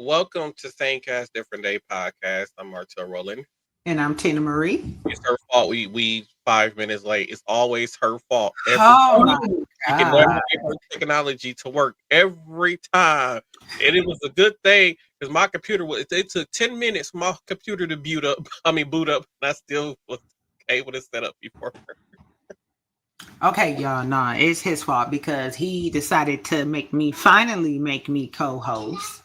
Welcome to Same Different Day podcast. I'm Martel Rowland. And I'm Tina Marie. It's her fault. We 5 minutes late. It's always her fault. Every Oh time my she can never God. get her technology to work every time, and it was a good thing because my computer was. It took 10 minutes for my computer to boot up. Boot up, and I still was able to set up before her. Okay, y'all, nah, it's his fault because he decided to finally make me co-host,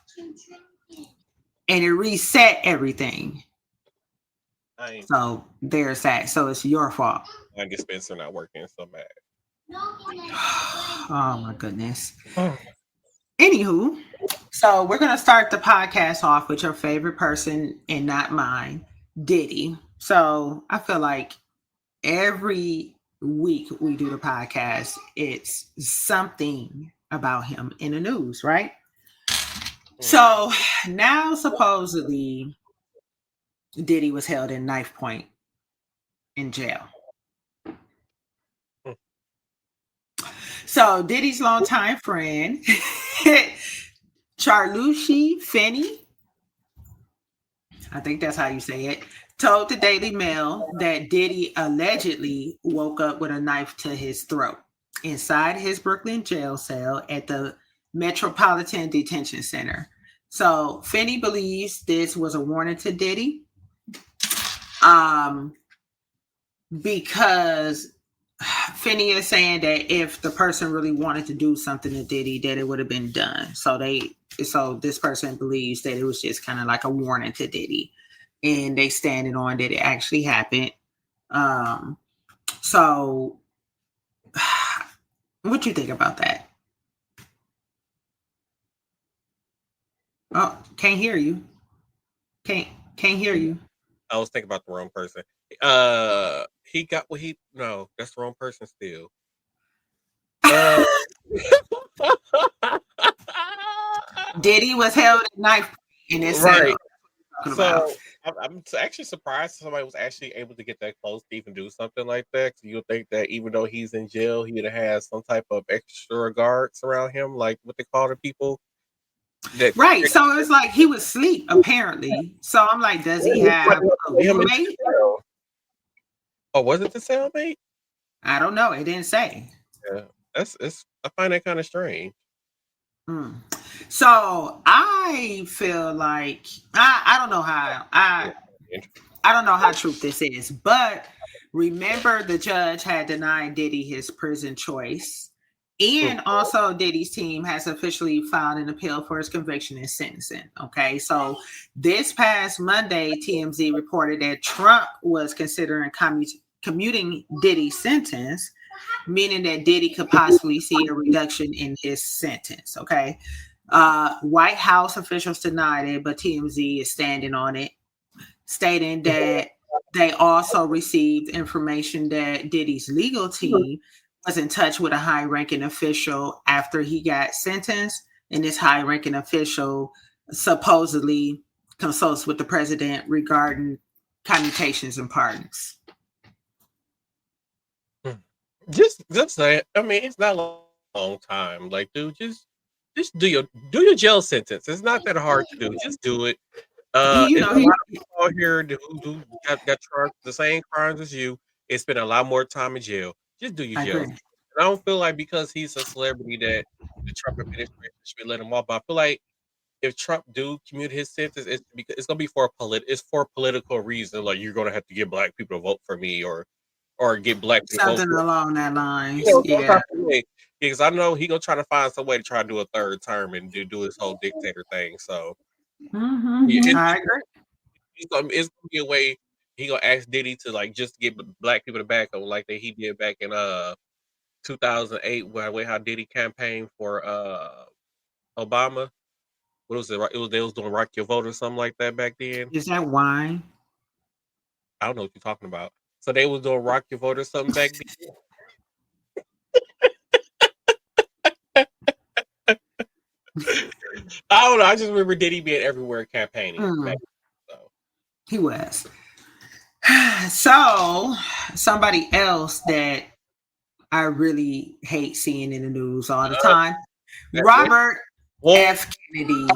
and it reset everything. I ain't. So there's that. So it's your fault. My dispenser not working. So mad. Oh my goodness. Oh. Anywho, so we're gonna start the podcast off with your favorite person and not mine, Diddy. So I feel like every week we do the podcast, it's something about him in the news, right? So now supposedly Diddy was held in Knife Point in jail. So Diddy's longtime friend, Charlucci Finney, I think that's how you say it, told the Daily Mail that Diddy allegedly woke up with a knife to his throat inside his Brooklyn jail cell at the Metropolitan Detention Center. So Finney believes this was a warning to Diddy, because Finney is saying that if the person really wanted to do something to Diddy, that it would have been done. So this person believes that it was just kind of like a warning to Diddy, and they standing on that it actually happened. So what you think about that? Oh, can't hear you. Can't hear you. I was thinking about the wrong person. He got what he no, that's the wrong person still. Diddy was held at knife in this right. So I'm actually surprised somebody was actually able to get that close to even do something like that. You'll think that even though he's in jail, he'd have some type of extra guards around him, like what they call the people. Right. So it's like he was asleep, apparently. So I'm like, does he have a roommate? Oh, was it the cellmate? I don't know. It didn't say. Yeah, I find that kind of strange. So I feel like I don't know how I don't know how true this is, but remember the judge had denied Diddy his prison choice, and also Diddy's team has officially filed an appeal for his conviction and sentencing. Okay, so this past Monday, TMZ reported that Trump was considering commuting Diddy's sentence, meaning that Diddy could possibly see a reduction in his sentence. Okay. White House officials denied it, but TMZ is standing on it, stating that they also received information that Diddy's legal team was in touch with a high-ranking official after he got sentenced, and this high-ranking official supposedly consults with the president regarding commutations and pardons. Just say, I mean, it's not a long time. Like, dude, just do your jail sentence. It's not that hard to do. Just do it. A lot of people out here who got charged the same crimes as you. It's been a lot more time in jail. Just do your jail. And I don't feel like because he's a celebrity that the Trump administration should let him off. But I feel like if Trump do commute his sentence, it's gonna be for a political reason. Like you're gonna have to get black people to vote for me or get black people something along that line. Because I know he gonna try to find some way to try to do a third term and do his whole dictator thing. So I agree. It's gonna be a way he gonna ask Diddy to like just get black people to back him like that he did back in 2008 where how Diddy campaigned for Obama. What was it? They was doing Rock Your Vote or something like that back then. Is that wine? I don't know what you're talking about. So they was doing Rock Your Vote or something back then. I don't know. I just remember Diddy being everywhere campaigning. He was. So somebody else that I really hate seeing in the news all the time, Robert F. Kennedy.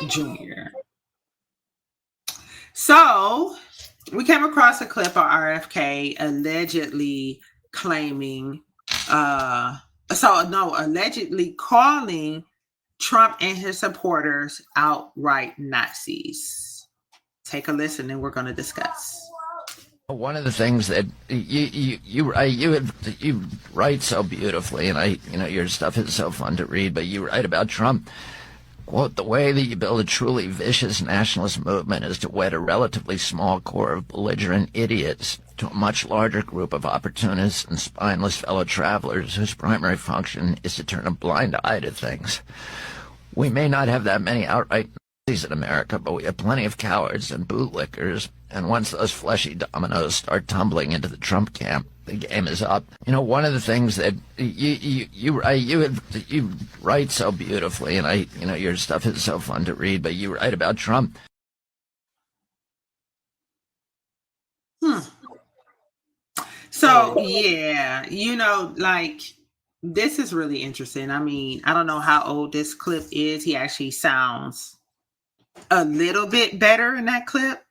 Jr. So we came across a clip of RFK allegedly claiming, allegedly calling Trump and his supporters outright Nazis. Take a listen, and we're going to discuss. One of the things that you write so beautifully, and your stuff is so fun to read. But you write about Trump. Quote, the way that you build a truly vicious nationalist movement is to wed a relatively small core of belligerent idiots to a much larger group of opportunists and spineless fellow travelers whose primary function is to turn a blind eye to things. We may not have that many outright Nazis in America, but we have plenty of cowards and bootlickers, and once those fleshy dominoes start tumbling into the Trump camp, the game is up. One of the things that you write so beautifully, and your stuff is so fun to read, but you write about Trump. So yeah, this is really interesting. I mean, I don't know how old this clip is. He actually sounds a little bit better in that clip.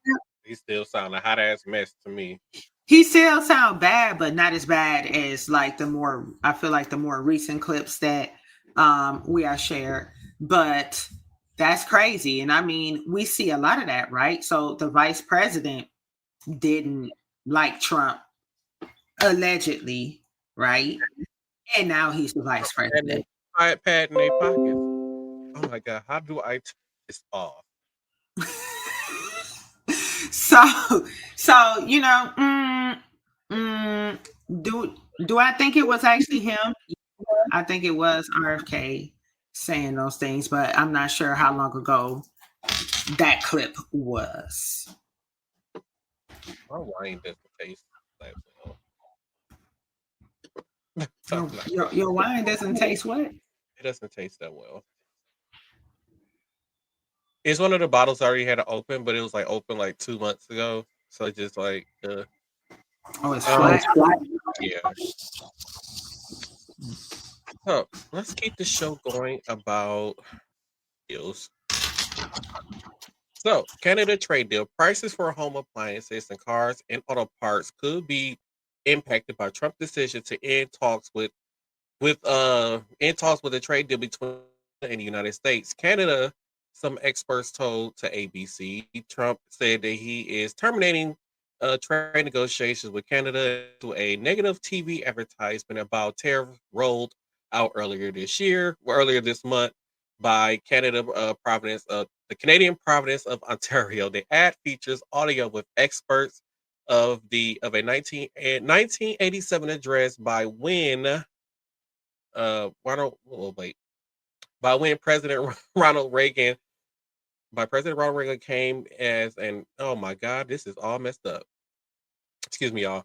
He still sound a hot ass mess to me. He still sound bad, but not as bad as I feel like the more recent clips that we are shared. But that's crazy. And I mean, we see a lot of that, right? So the vice president didn't like Trump, allegedly, right? And now he's the vice president. iPad in their pockets. Oh my God, how do I turn this off? So do I think it was actually him? I think it was RFK saying those things, but I'm not sure how long ago that clip was. My wine doesn't taste that well. Your wine doesn't taste what? It doesn't taste that well. It's one of the bottles I already had to open, but it was open 2 months ago. So it's just it's flat. Yeah. So let's keep the show going about deals. So Canada trade deal. Prices for home appliances and cars and auto parts could be impacted by Trump's decision to end talks with the trade deal between and the United States. Canada, some experts told to ABC, Trump said that he is terminating trade negotiations with Canada to a negative TV advertisement about tariffs rolled out earlier this month by the Canadian province of Ontario. The ad features audio with experts of a 1987 address by when President Ronald Reagan came as oh my God, this is all messed up. Excuse me, y'all.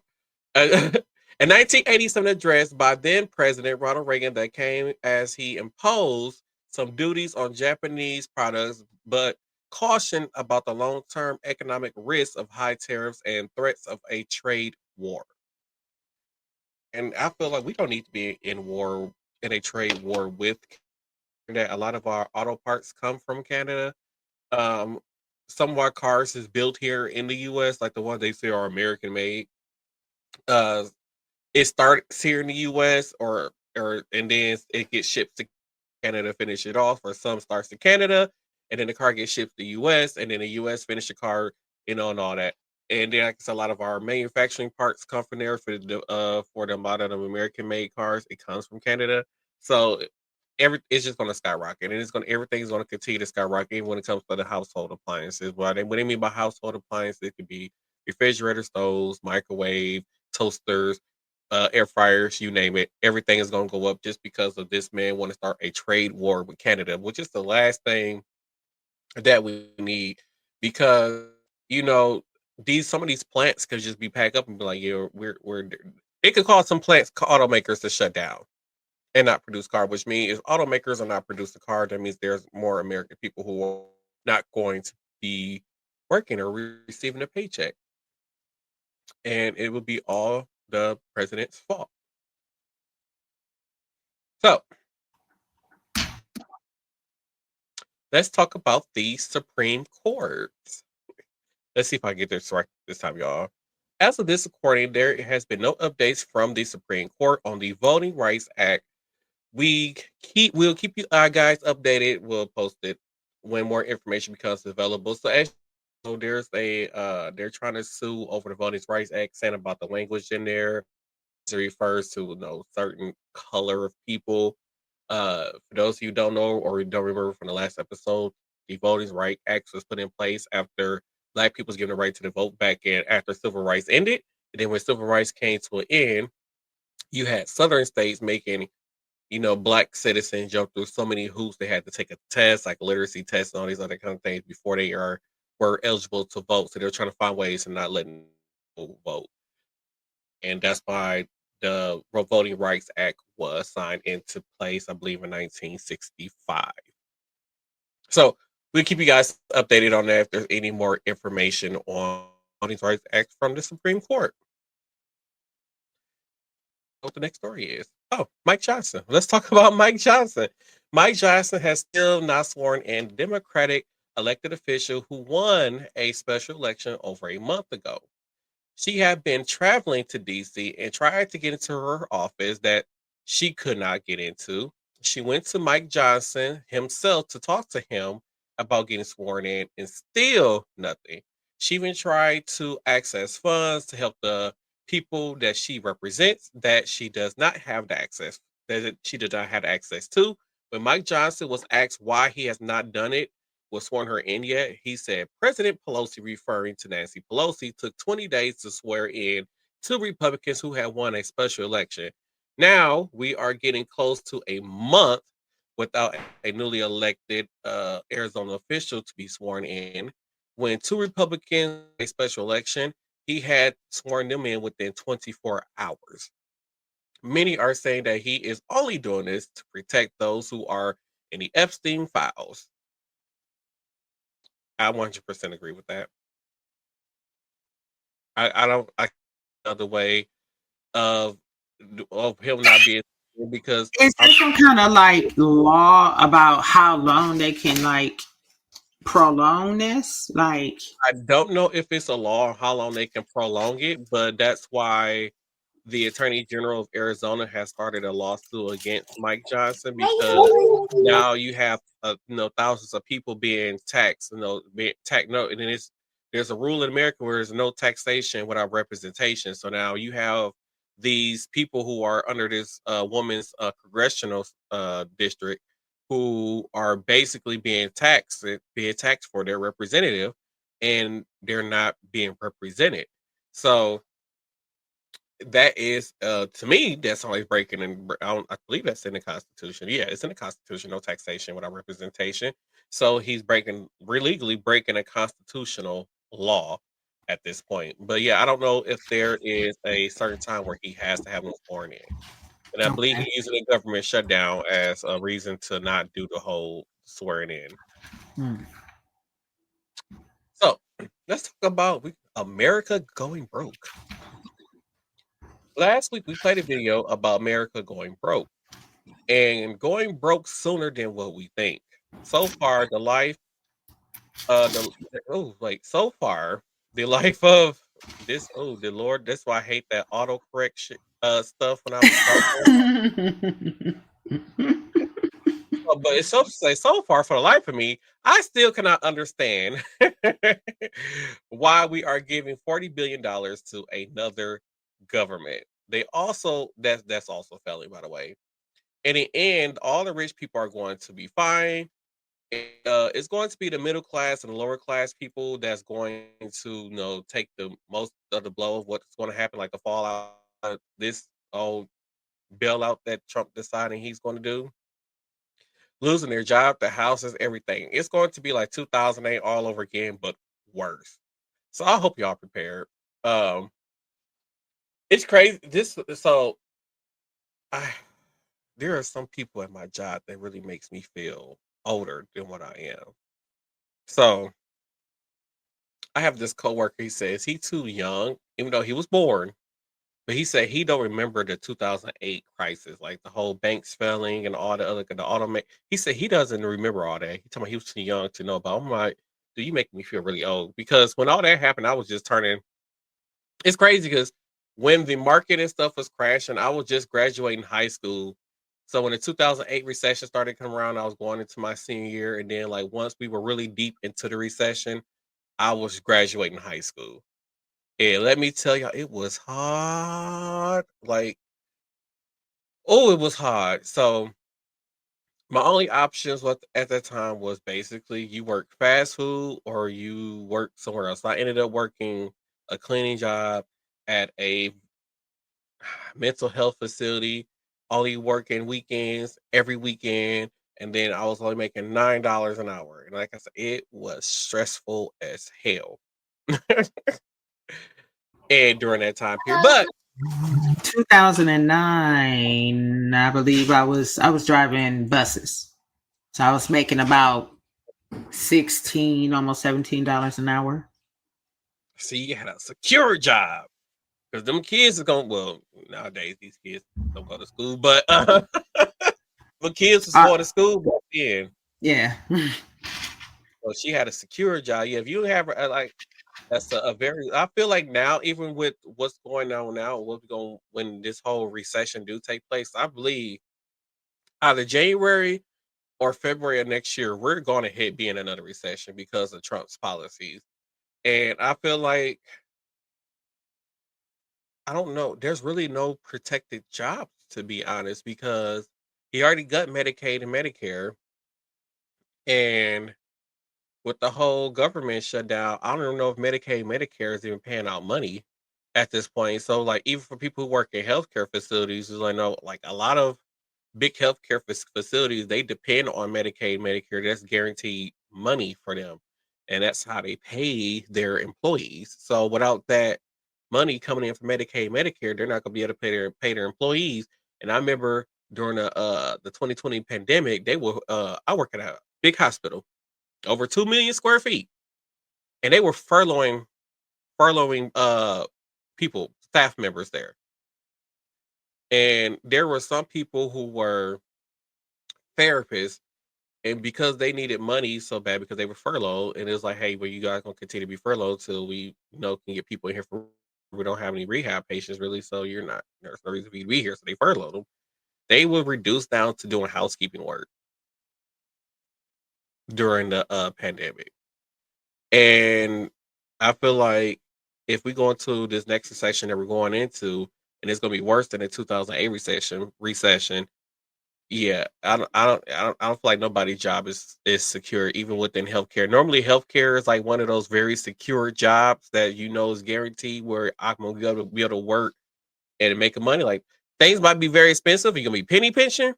A 1987 address by then President Ronald Reagan that came as he imposed some duties on Japanese products, but cautioned about the long-term economic risks of high tariffs and threats of a trade war. And I feel like we don't need to be in a trade war with Canada. A lot of our auto parts come from Canada. Some of our cars is built here in the U.S., like the ones they say are American made. It starts here in the U.S. and then it gets shipped to Canada, finish it off, or some starts in Canada, and then the car gets shipped to the U.S., and then the U.S. finish the car, and all that. And then a lot of our manufacturing parts come from there for a lot of the American-made cars. It comes from Canada, so it's just going to skyrocket, and everything's going to continue to skyrocket even when it comes to the household appliances. What they mean by household appliances, it could be refrigerator, stoves, microwave, toasters, air fryers, you name it. Everything is going to go up just because of this man want to start a trade war with Canada, which is the last thing that we need, because some of these plants could just be packed up and be like, yeah, it could cause some automakers to shut down and not produce car, which means if automakers are not producing car, that means there's more American people who are not going to be working or receiving a paycheck, and it would be all the president's fault. So let's talk about the Supreme Court. Let's see if I can get this right this time, y'all. As of this recording, there has been no updates from the Supreme Court on the Voting Rights Act. We'll keep you guys updated. We'll post it when more information becomes available. So as you know, there's they're trying to sue over the Voting Rights Act, saying about the language in there. It refers to certain color of people. For those of you who don't know or don't remember from the last episode, the Voting Rights Act was put in place after Black people was given the right to vote back in after civil rights ended. And then when civil rights came to an end, you had Southern states making Black citizens jump through so many hoops. They had to take a test, like literacy tests and all these other kind of things before they were eligible to vote. So they're trying to find ways to not letting people vote. And that's why the Voting Rights Act was signed into place, I believe, in 1965. So we'll keep you guys updated on that if there's any more information on Voting Rights Act from the Supreme Court. What the next story is. Oh, Mike Johnson. Let's talk about Mike Johnson. Mike Johnson has still not sworn in Democratic elected official who won a special election over a month ago. She had been traveling to DC and tried to get into her office that she could not get into. She went to Mike Johnson himself to talk to him about getting sworn in, and still nothing. She even tried to access funds to help the people that she represents that she does not have the access that she did not have access to. When Mike Johnson was asked why he has not done it, was sworn her in yet, he said President Pelosi, referring to Nancy Pelosi, took 20 days to swear in two Republicans who had won a special election. Now we are getting close to a month without a newly elected Arizona official to be sworn in. When two Republicans a special election, he had sworn them in within 24 hours. Many are saying that he is only doing this to protect those who are in the Epstein files. I 100% agree with that. I don't other way of him not being, because is there some kind of like law about how long they can prolong this? I don't know if it's a law or how long they can prolong it, but that's why the Attorney General of Arizona has started a lawsuit against Mike Johnson, because now you have thousands of people being taxed, and then there's a rule in America where there's no taxation without representation. So now you have these people who are under this woman's congressional district who are basically being taxed for their representative, and they're not being represented. So that is to me, that's always breaking, and I believe that's in the Constitution. Yeah, it's in the Constitution, no taxation without representation. So he's illegally breaking a constitutional law at this point. But yeah, I don't know if there is a certain time where he has to have them sworn in. And I believe he's using the government shutdown as a reason to not do the whole swearing in. So let's talk about America going broke. Last week we played a video about America going broke, and going broke sooner than what we think. So far, the life of the Lord. That's why I hate that autocorrect stuff when I was talking. But it's so to say, so far, for the life of me, I still cannot understand why we are giving $40 billion to another government. That's also failing, by the way. In the end, all the rich people are going to be fine. It's going to be the middle class and the lower class people that's going to take the most of the blow of what's going to happen, like the fallout of this old bailout that Trump deciding he's going to do. Losing their job, their houses, everything. It's going to be like 2008 all over again, but worse. So I hope y'all prepared. It's crazy. There are some people at my job that really makes me feel older than what I am. So I have this coworker. He says he's too young, even though he was born But he said he don't remember the 2008 crisis, like the whole banks failing and all the other the automate. He said he doesn't remember all that. He told me he was too young to know about. I'm like, dude, you make me feel really old because when all that happened, I was just turning. It's crazy because when the market and stuff was crashing, I was just graduating high school. So when the 2008 recession started coming around, I was going into my senior year, and then like once we were really deep into the recession, I was graduating high school. And let me tell y'all, it was hard. Like, oh, it was hard. So my only options was at that time was basically you work fast food or you work somewhere else. So I ended up working a cleaning job at a mental health facility, only working weekends every weekend. And then I was only making $9 an hour. And like I said, it was stressful as hell. And during that time period. But 2009, I believe I was driving buses. So I was making about 16, almost $17 an hour. see, you had a secure job. Because them kids are going, well, nowadays these kids don't go to school, but the kids was going to school back then. Yeah. So she had a secure job. Yeah, if you have like, that's a very, I feel like now, even with what's going on now, what's going, when this whole recession do take place, I believe either January or February of next year, we're going to be in another recession because of Trump's policies. And I feel like, I don't know. There's really no protected jobs, to be honest, because he already got Medicaid and Medicare. And with the whole government shutdown, I don't even know if Medicaid and Medicare is even paying out money at this point. So, like, even for people who work in healthcare facilities, is I know, like, a lot of big healthcare facilities, they depend on Medicaid and Medicare. That's guaranteed money for them. And that's how they pay their employees. So, without that money coming in from Medicaid, Medicare, they're not going to be able to pay their employees. And I remember during the 2020 pandemic, they were I work at a big hospital, over 2 million square feet, and they were furloughing people, staff members there. And there were some people who were therapists, and because they needed money so bad because they were furloughed, and it was like, hey, well, you guys gonna continue to be furloughed till we can get people in here for. We don't have any rehab patients really, so you're not. There's no reason for you to be here, so they furloughed them. They were reduced down to doing housekeeping work during the pandemic, and I feel like if we go into this next recession that we're going into, and it's going to be worse than the 2008 recession. Yeah, I don't feel like nobody's job is secure, even within healthcare. Normally, healthcare is like one of those very secure jobs that is guaranteed, where I'm gonna be able to work and make money. Like, things might be very expensive. You're gonna be penny pinching,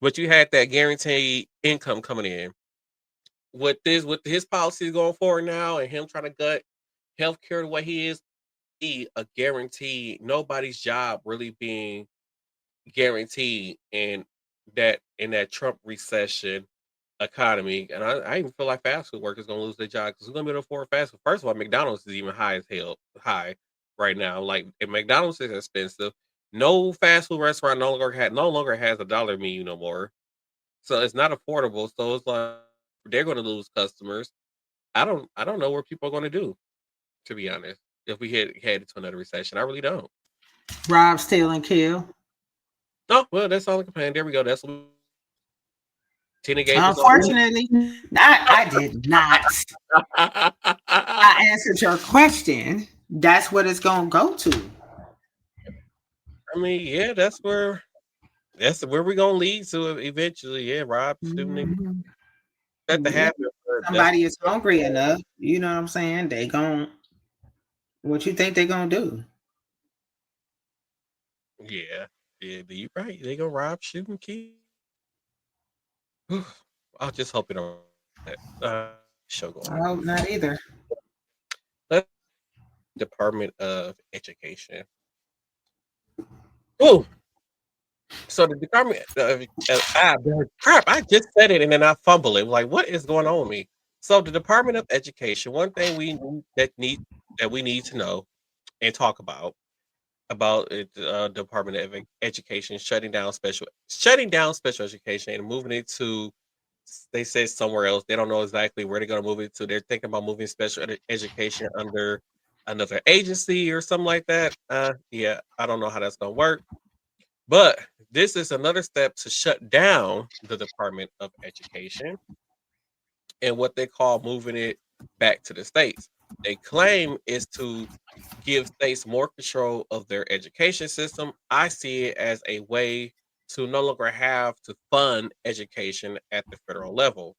but you had that guaranteed income coming in. With his policies going forward now, and him trying to gut healthcare the way he is, a guarantee. Nobody's job really being guaranteed in that Trump recession economy. And I even feel like fast food workers gonna lose their job because we're gonna be able to afford fast food. First of all, McDonald's is even high right now. Like, if McDonald's is expensive, no fast food restaurant no longer has a dollar menu no more. So it's not affordable. So it's like they're gonna lose customers. I don't know what people are gonna do, to be honest, if we head into another recession. I really don't. Rob, steal, and kill. Oh, well, that's all I can plan. There we go. That's what Tina gave us. Unfortunately, I did not. I answered your question. That's what it's gonna go to. I mean, yeah, that's where we're gonna lead to eventually. Yeah, Rob, that to happen. Somebody is hungry enough, you know what I'm saying? They gon' what you think they gonna do? Yeah, you're right. They gonna rob, shoot, and kill. I'll just hope it don't. Show going. I hope not either. Department of Education. Oh, so the Department of crap! I just said it and then I fumble it. Like, what is going on with me? So the Department of Education. One thing we need to know and talk about about it, Department of Education shutting down special education and moving it to, they said, somewhere else. They don't know exactly where they're going to move it to. They're thinking about moving special education under another agency or something like that. Yeah, I don't know how that's going to work. But this is another step to shut down the Department of Education and what they call moving it back to the states. They claim is to give states more control of their education system. I see it as a way to no longer have to fund education at the federal level.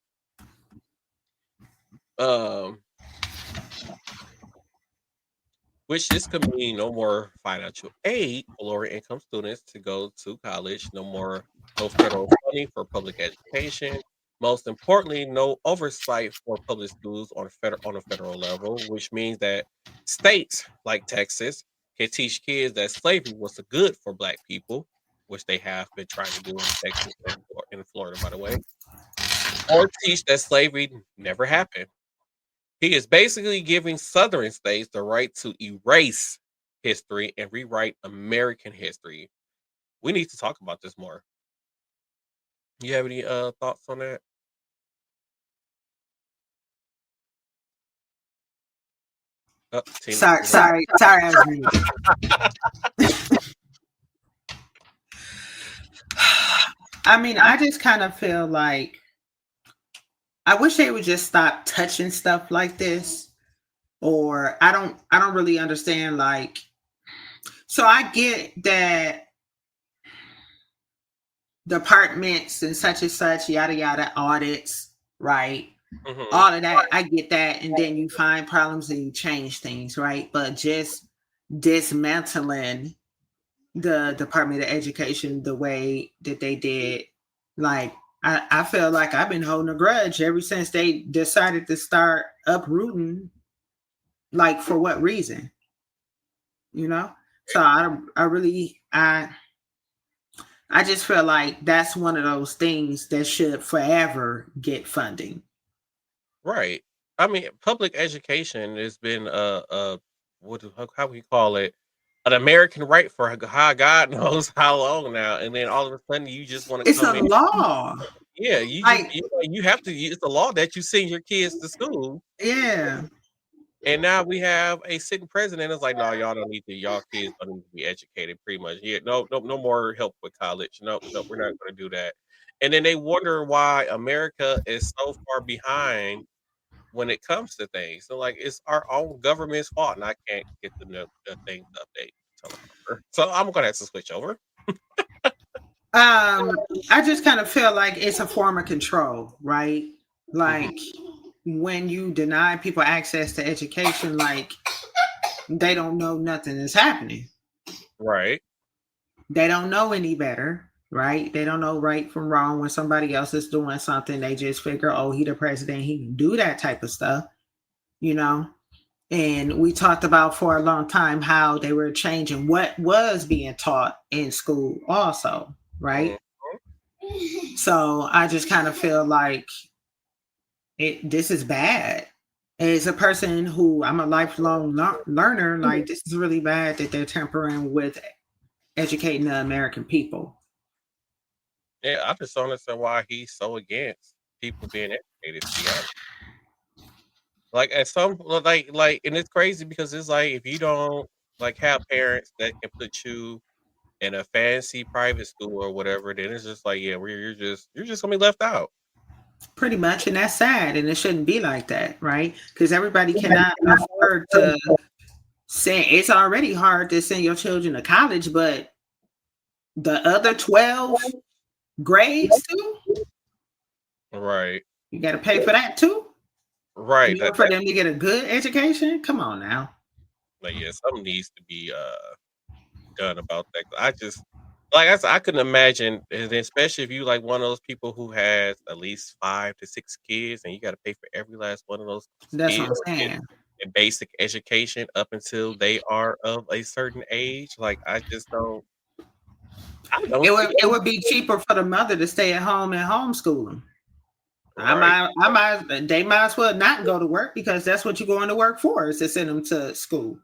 Which this could mean no more financial aid for lower income students to go to college, no federal funding for public education. Most importantly, no oversight for public schools on a federal level, which means that states like Texas can teach kids that slavery was good for Black people, which they have been trying to do in Texas and in Florida, by the way, or teach that slavery never happened. He is basically giving Southern states the right to erase history and rewrite American history. We need to talk about this more. You have any thoughts on that? Oh, Tina. Sorry, I was muted. I mean, I just kind of feel like I wish they would just stop touching stuff like this. Or I don't really understand, like, so I get that departments and such, yada yada, audits, right? Mhm. All of that, I get that, and then you find problems and you change things, right? But just dismantling the Department of Education the way that they did, like, I feel like I've been holding a grudge ever since they decided to start uprooting. Like, for what reason? You know? So I just feel like that's one of those things that should forever get funding. Right. I mean, public education has been how we call it, an American right for how God knows how long now, and then all of a sudden you just want to It's come a in. law. Yeah, you just Like, you have to. It's a law that you send your kids to school. yeah. And now we have a sitting president that's like, no, y'all don't need to. Y'all kids don't need to be educated. Pretty much, yeah. No more help with college. No, we're not going to do that. And then they wonder why America is so far behind when it comes to things. So, like, it's our own government's fault, and I can't get the thing to update teleprompter. So I'm going to have to switch over. I just kind of feel like it's a form of control, right? Like, when you deny people access to education, like, they don't know nothing is happening. Right. They don't know any better, right? They don't know right from wrong. When somebody else is doing something, they just figure, oh, he the president, he can do that type of stuff, you know? And we talked about for a long time how they were changing what was being taught in school also, right? So I just kind of feel like this is bad. As a person who I'm a lifelong learner, like, this is really bad that they're tampering with educating the American people. Yeah, I just don't understand why he's so against people being educated, to be honest. Like, at some like, and it's crazy because it's like, if you don't like have parents that can put you in a fancy private school or whatever, then it's just like, yeah, you're just gonna be left out. Pretty much, and that's sad, and it shouldn't be like that, right? Because everybody cannot afford to send. It's already hard to send your children to college, but the other 12 grades too, Right. you got to pay for that too. Right. For them to get a good education. Come on now. Like, yeah, something needs to be done about that. I just, like I said, I couldn't imagine, and especially if you like one of those people who has at least 5 to 6 kids, and you got to pay for every last one of those That's kids what I'm saying. in basic education up until they are of a certain age. Like, I just don't. It would be cheaper for the mother to stay at home and homeschool them. Right. They might as well not go to work, because that's what you're going to work for, is to send them to school.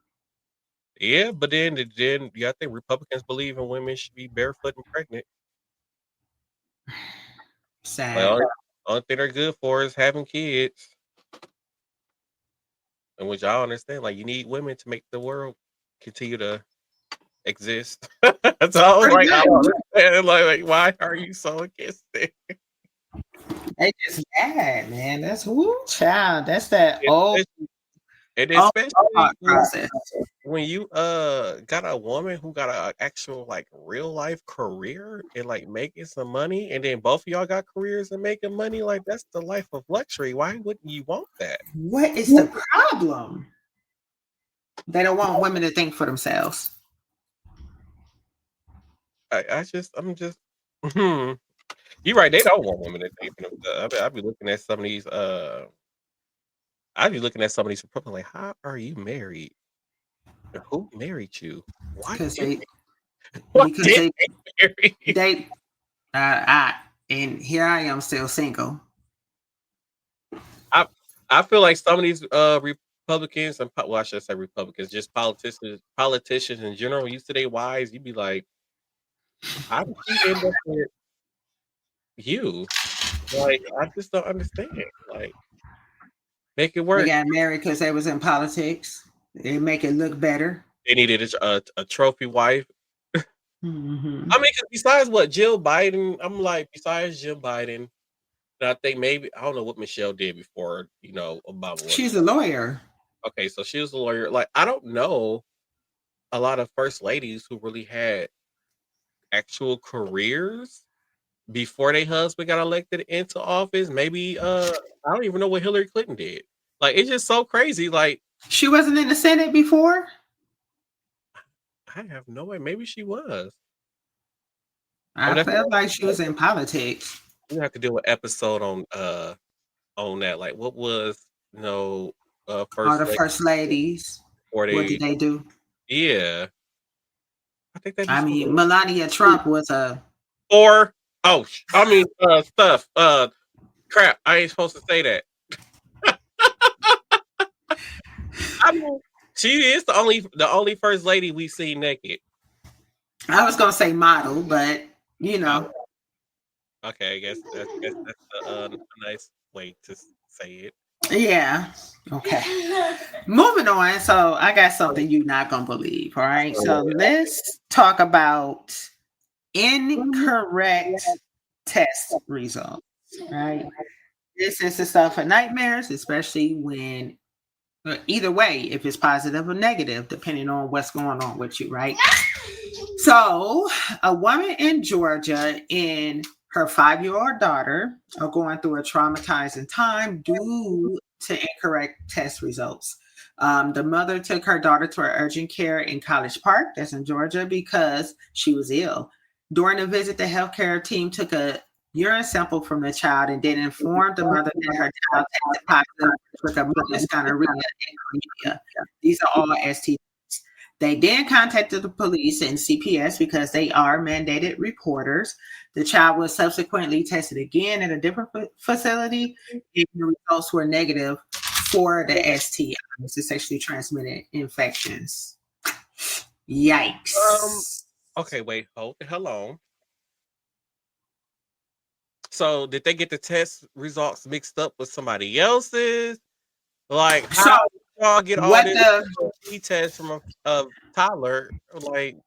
Yeah, but then I think Republicans believe in women should be barefoot and pregnant. Sad. Like, only thing they're good for is having kids. And which I understand, like you need women to make the world continue to exist. That's all. Like I don't understand. Like why are you so against it? They just mad, man. That's child. That's that old. And especially process. when you got a woman who got an actual like real life career and like making some money, and then both of y'all got careers and making money, like that's the life of luxury. Why wouldn't you want that? What is the problem? They don't want women to think for themselves. I'm just you're right, they don't want women to think for themselves. I'd be looking at some of these Republicans like, how are you married? Who married you? Why? Because and here I am still single. I feel like some of these Republicans, and I should say Republicans, just politicians in general, used to their wives, you'd be like, how did she end up with you? Like, I just don't understand. Like, make it work. They got married because they was in politics. They make it look better. They needed a trophy wife. Mm-hmm. I mean, besides what Jill Biden, I'm like, besides Jill Biden, and I think maybe I don't know what Michelle did before, Obama. She's a lawyer. Okay, so she was a lawyer. Like, I don't know a lot of first ladies who really had actual careers before their husband got elected into office. Maybe I don't even know what Hillary Clinton did. Like, it's just so crazy. Like, she wasn't in the Senate before. I have no way. Maybe she was. I felt like she was in politics. We have to do an episode on that. Like, what was first ladies? What did they do? Yeah, I think that. Melania Trump was a. Stuff. Crap! I ain't supposed to say that. She is the only first lady we see naked. I was gonna say model, but Okay, I guess that's a nice way to say it. Yeah. Okay. Moving on. So I got something you're not gonna believe. All right. So let's talk about incorrect test results. Right. This is the stuff for nightmares, especially when either way, if it's positive or negative, depending on what's going on with you, right? So a woman in Georgia and her 5-year-old daughter are going through a traumatizing time due to incorrect test results. The mother took her daughter to urgent care in College Park, that's in Georgia, because she was ill. During the visit, the healthcare team took a urine sample from the child and then informed the mother that her child tested positive for mother's gonorrhea and chlamydia. These are all STDs. They then contacted the police and CPS because they are mandated reporters. The child was subsequently tested again at a different facility, and the results were negative for the STI, the sexually transmitted infections. Yikes. Okay, wait, hold the hell on. So did they get the test results mixed up with somebody else's? Like, how did y'all get all this test from a toddler? Like,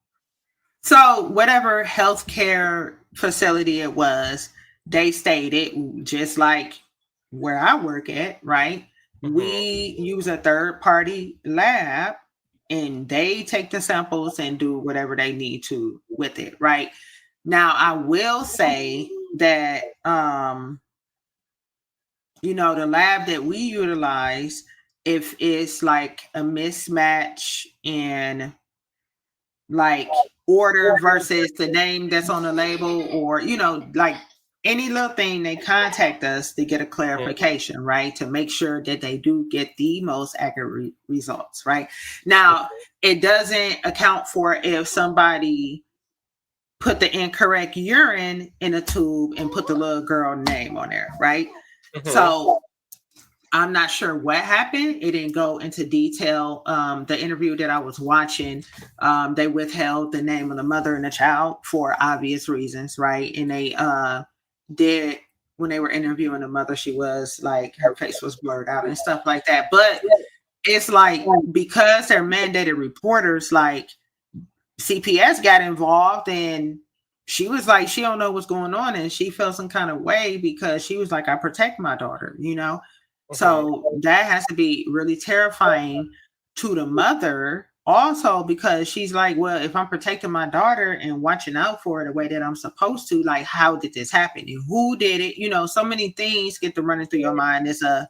so whatever healthcare facility it was, they stated, just like where I work at, right? Mm-hmm. We use a third-party lab, and they take the samples and do whatever they need to with it, right? Now, I will say that, the lab that we utilize, if it's like a mismatch in like order versus the name that's on the label, or, like any little thing, they contact us to get a clarification, right? To make sure that they do get the most accurate results, right? Now, it doesn't account for if somebody put the incorrect urine in a tube and put the little girl name on there, right? Mm-hmm. So I'm not sure what happened. It didn't go into detail. The interview that I was watching, they withheld the name of the mother and the child for obvious reasons, right? And they did, when they were interviewing the mother, she was like, her face was blurred out and stuff like that. But it's like, because they're mandated reporters, like CPS got involved, and she was like, she don't know what's going on, and she felt some kind of way because she was like, I protect my daughter, you know? So that has to be really terrifying to the mother also, because she's like, well, if I'm protecting my daughter and watching out for her the way that I'm supposed to, like, how did this happen and who did it? You know, so many things get to running through your mind as a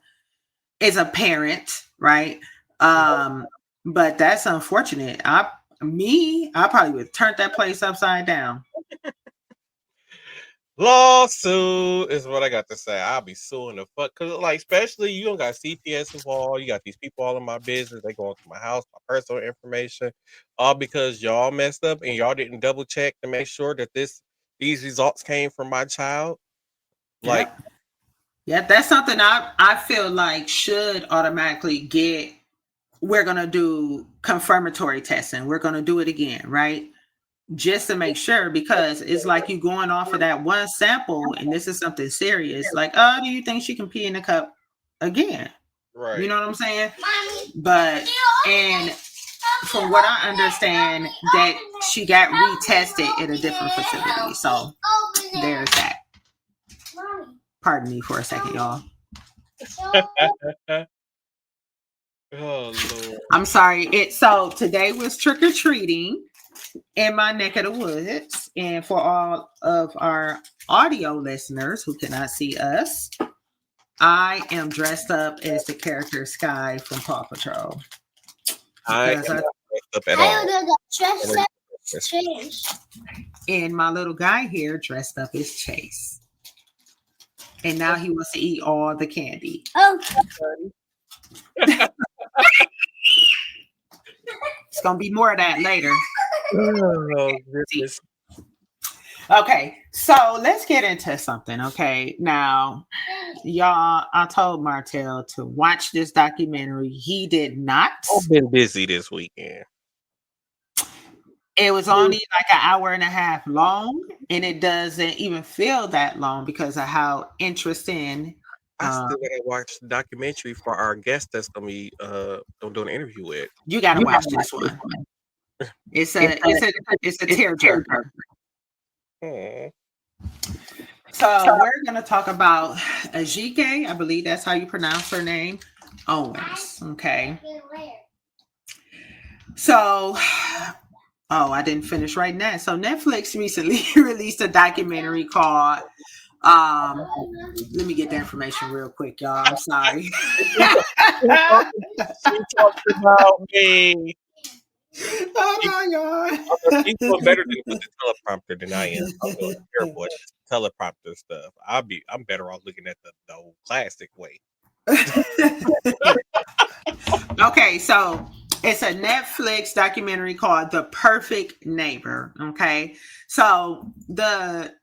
parent, right? But that's unfortunate. I probably would have turned that place upside down. Lawsuit is what I got to say. I'll be suing the fuck, because like, especially you don't got CPS involved. You got these people all in my business. They going to my house, my personal information, all because y'all messed up and y'all didn't double check to make sure that these results came from my child. Like, yeah, that's something I feel like should automatically get. We're gonna do confirmatory testing. We're gonna do it again, right? Just to make sure, because it's like you going off of that one sample, and this is something serious. Like, oh, do you think she can pee in the cup again? right. You know what I'm saying? But, and from what I understand, that she got retested at a different facility. So there's that. Pardon me for a second, y'all. Oh Lord. I'm sorry. So today was trick-or-treating in my neck of the woods. And for all of our audio listeners who cannot see us, I am dressed up as the character Sky from Paw Patrol. I am not dressed up at all. And my little guy here dressed up as Chase. And now he wants to eat all the candy. Oh. It's going to be more of that later. Oh, goodness. Okay, so let's get into something. Okay, now, y'all, I told Martell to watch this documentary. He did not. I've been busy this weekend. It was only like an hour and a half long, and it doesn't even feel that long because of how interesting. I still gotta watch the documentary for our guest that's gonna be doing an interview with. You gotta watch this one. It's a tearjerker. So we're gonna talk about Ajike, I believe that's how you pronounce her name, Owens. Okay. So, I didn't finish writing that. So Netflix recently released a documentary called let me get the information real quick, y'all. I'm sorry. She talked about me. Oh my God. She's doing better with the teleprompter than I am. I'm doing terrible at teleprompter stuff. I'm better off looking at the old classic way. Okay, so it's a Netflix documentary called The Perfect Neighbor. Okay, so the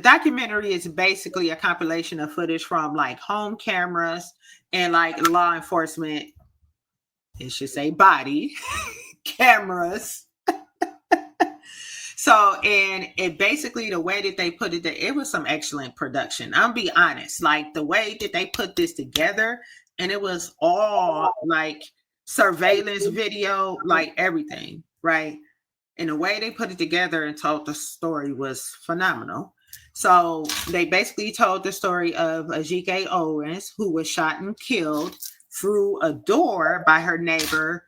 documentary is basically a compilation of footage from like home cameras and like law enforcement, it should say body cameras. So, and it basically, the way that they put it, it was some excellent production. I'll be honest, like the way that they put this together, and it was all like surveillance video, like everything, right? And the way they put it together and told the story was phenomenal. So they basically told the story of Ajike Owens, who was shot and killed through a door by her neighbor,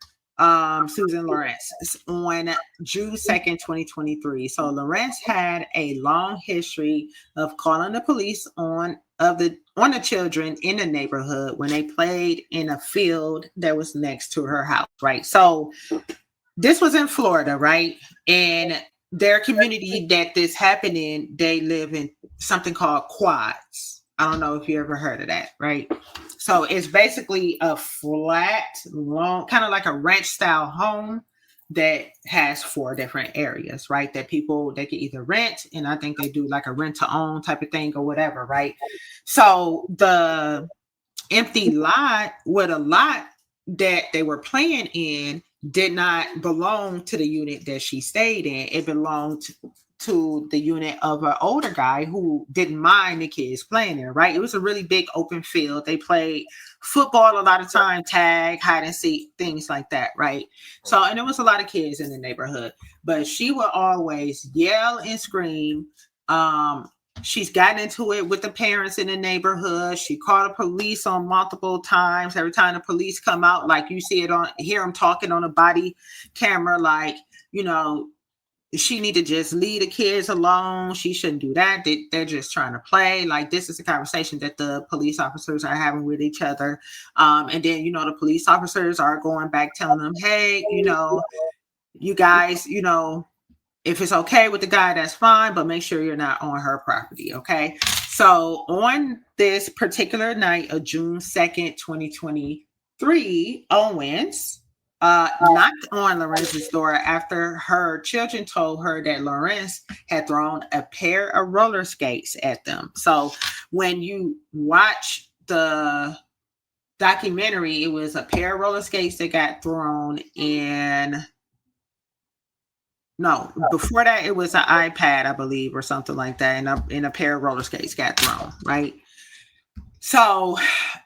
Susan Lawrence, on June 2nd, 2023. So Lawrence had a long history of calling the police on the children in the neighborhood when they played in a field that was next to her house, right? So this was in Florida, right? And their community that this happened in, they live in something called quads. I don't know if you ever heard of that, right? So it's basically a flat, long, kind of like a ranch style home that has 4 different areas, right? That people, they can either rent, and I think they do like a rent to own type of thing or whatever, right? So the empty lot with a lot that they were playing in did not belong to the unit that she stayed in. It belonged to the unit of an older guy who didn't mind the kids playing there, right? It was a really big open field. They played football a lot of time, tag, hide and seek, things like that, right? So, and there was a lot of kids in the neighborhood, but she would always yell and scream. She's gotten into it with the parents in the neighborhood. She called the police on multiple times. Every time the police come out, like you see it on, hear them talking on a body camera, like, you know, she need to just leave the kids alone. She shouldn't do that. They're just trying to play. Like, this is a conversation that the police officers are having with each other. And then, you know, the police officers are going back telling them, hey, you know, you guys, you know, if it's okay with the guy, that's fine, but make sure you're not on her property, okay? So on this particular night of June 2nd, 2023, Owens knocked on Lorenz's door after her children told her that Lorenz had thrown a pair of roller skates at them. So when you watch the documentary, it was a pair of roller skates that got thrown in. No, before that, it was an iPad, I believe, or something like that, and a pair of roller skates got thrown, right? So,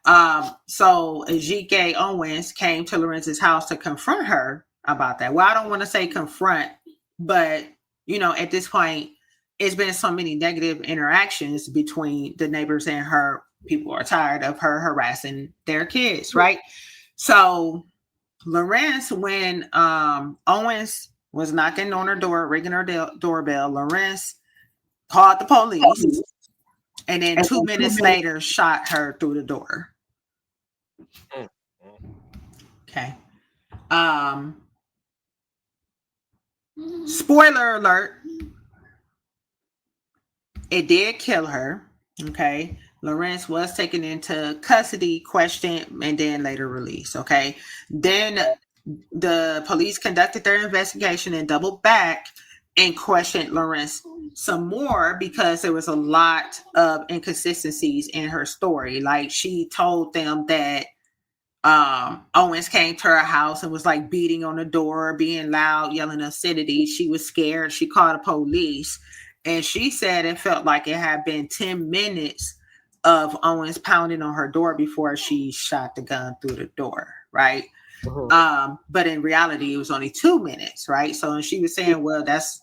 Ajike Owens came to Lorenz's house to confront her about that. Well, I don't want to say confront, but, you know, at this point, it's been so many negative interactions between the neighbors and her. People are tired of her harassing their kids, right? So, Lorenz, when Owens was knocking on her door, ringing her doorbell, Lorenz called the police, and then 2 minutes later shot her through the door. Okay. Spoiler alert. It did kill her. Okay. Lorenz was taken into custody, questioned, and then later released. Okay. Then the police conducted their investigation and doubled back and questioned Lorenz some more because there was a lot of inconsistencies in her story. Like, she told them that Owens came to her house and was like beating on the door, being loud, yelling obscenity. She was scared. She called the police, and she said it felt like it had been 10 minutes of Owens pounding on her door before she shot the gun through the door, right? But in reality, it was only 2 minutes, right? So she was saying, well, that's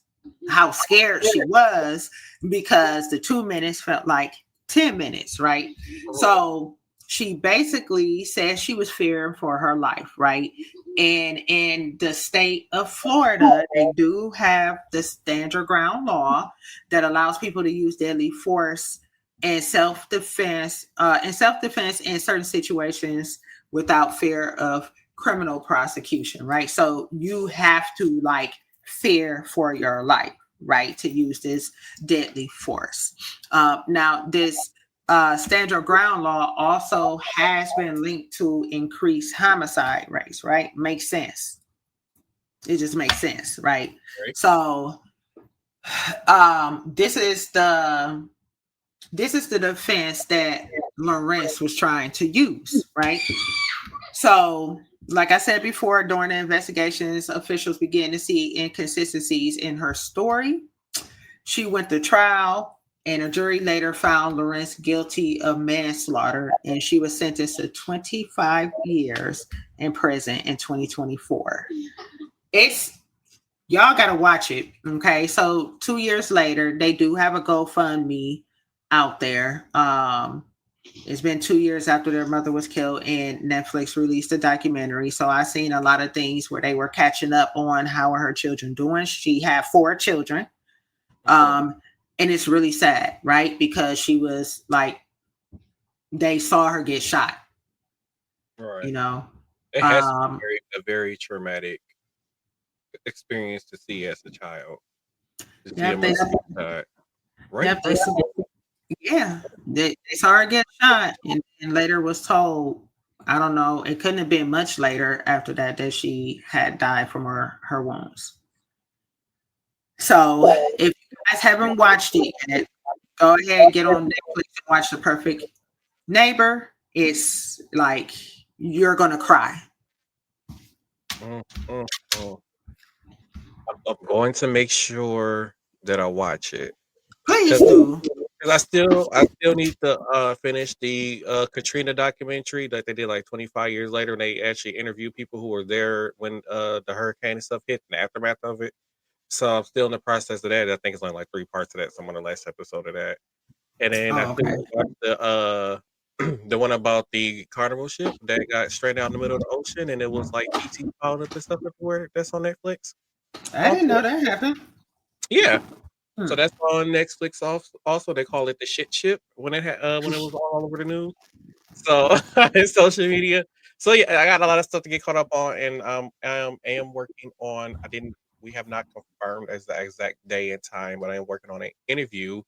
how scared she was because the 2 minutes felt like 10 minutes, right? So she basically said she was fearing for her life, right? And in the state of Florida, they do have the stand your ground law that allows people to use deadly force and self-defense in certain situations without fear of criminal prosecution, right? So you have to like fear for your life, right, to use this deadly force. Now, this stand your ground law also has been linked to increased homicide rates, right? Makes sense. It just makes sense, right? So this is the defense that Lorenz was trying to use, right? So, like I said before, during the investigations, officials began to see inconsistencies in her story. She went to trial, and a jury later found Lorenz guilty of manslaughter, and she was sentenced to 25 years in prison in 2024. Y'all got to watch it, okay? So 2 years later, they do have a GoFundMe out there. It's been 2 years after their mother was killed, and Netflix released a documentary. So I seen a lot of things where they were catching up on how are her children doing. She had 4 children. And it's really sad, right? Because she was like, they saw her get shot. Right. You know, it has to be a very traumatic experience to see as a child. Right. Yeah, they saw her get shot, and later was told, I don't know, it couldn't have been much later after that she had died from her wounds. So if you guys haven't watched it yet, go ahead, get on Netflix and watch The Perfect Neighbor. it's like you're gonna cry. Mm, mm, mm. I'm going to make sure that I watch it Please because do. I still need to finish the Katrina documentary that they did like 25 years later, and they actually interview people who were there when the hurricane and stuff hit and the aftermath of it. So I'm still in the process of that. I think it's only like 3 parts of that. So I'm on the last episode of that. And then I Oh, still okay. watched the the one about the carnival ship that got straight out in the middle of the ocean, and it was like ET piled up and stuff everywhere. That's on Netflix. I didn't Also, know that happened. yeah. So Hmm. that's on Netflix. Also, they call it the shit ship when it was all over the news. So in social media. So yeah, I got a lot of stuff to get caught up on, and I am working on. I didn't. We have not confirmed as the exact day and time, but I am working on an interview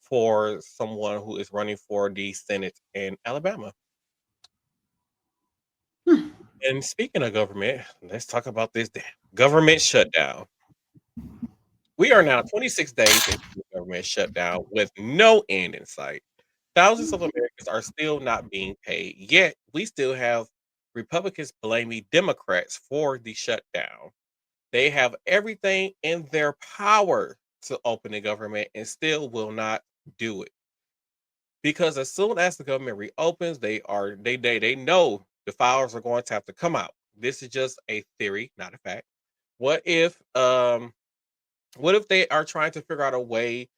for someone who is running for the Senate in Alabama. Hmm. And speaking of government, let's talk about this government shutdown. We are now 26 days into the government shutdown with no end in sight. Thousands of Americans are still not being paid, yet we still have Republicans blaming Democrats for the shutdown. They have everything in their power to open the government and still will not do it. Because as soon as the government reopens, they know the files are going to have to come out. This is just a theory, not a fact. What if what if they are trying to figure out a way,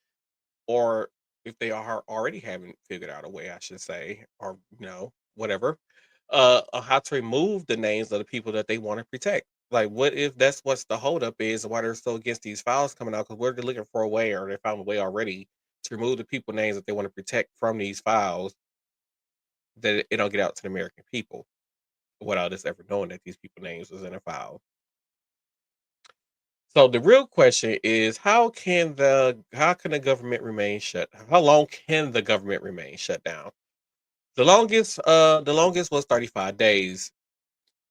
or if they are already haven't figured out a way, I should say, or whatever, how to remove the names of the people that they want to protect. Like, what if that's what's the holdup is, and why they're so against these files coming out? Because we're looking for a way, or they found a way already to remove the people names that they want to protect from these files, that it don't get out to the American people without us ever knowing that these people names was in a file. So the real question is, how can the government remain shut? How long can the government remain shut down? The longest was 35 days.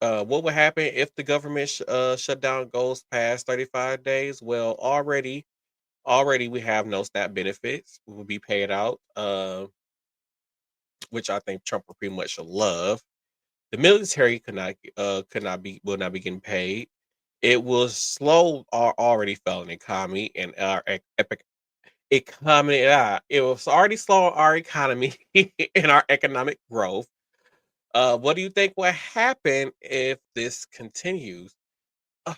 What would happen if the government shutdown goes past 35 days? Well, already we have no SNAP benefits. We will be paid out, which I think Trump will pretty much love. The military will not be getting paid. It will slow our already failing economy and our epic economy. It was already slowing our economy and our economic growth. What do you think will happen if this continues? Uh,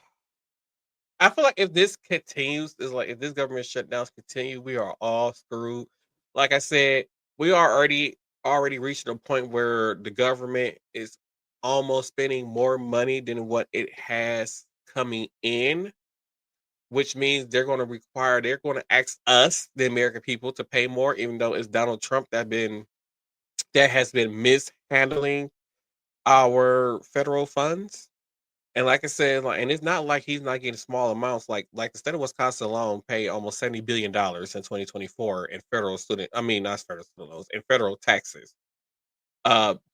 I feel like if this continues, is like if this government shutdowns continue, we are all screwed. Like I said, we are already reaching a point where the government is almost spending more money than what it has coming in, which means they're going to ask us, the American people, to pay more, even though it's Donald Trump that has been mishandling our federal funds. And like I said, and it's not like he's not getting small amounts. Like the state of Wisconsin alone paid almost $70 billion in 2024 in federal student, I mean not federal student loans, in federal taxes.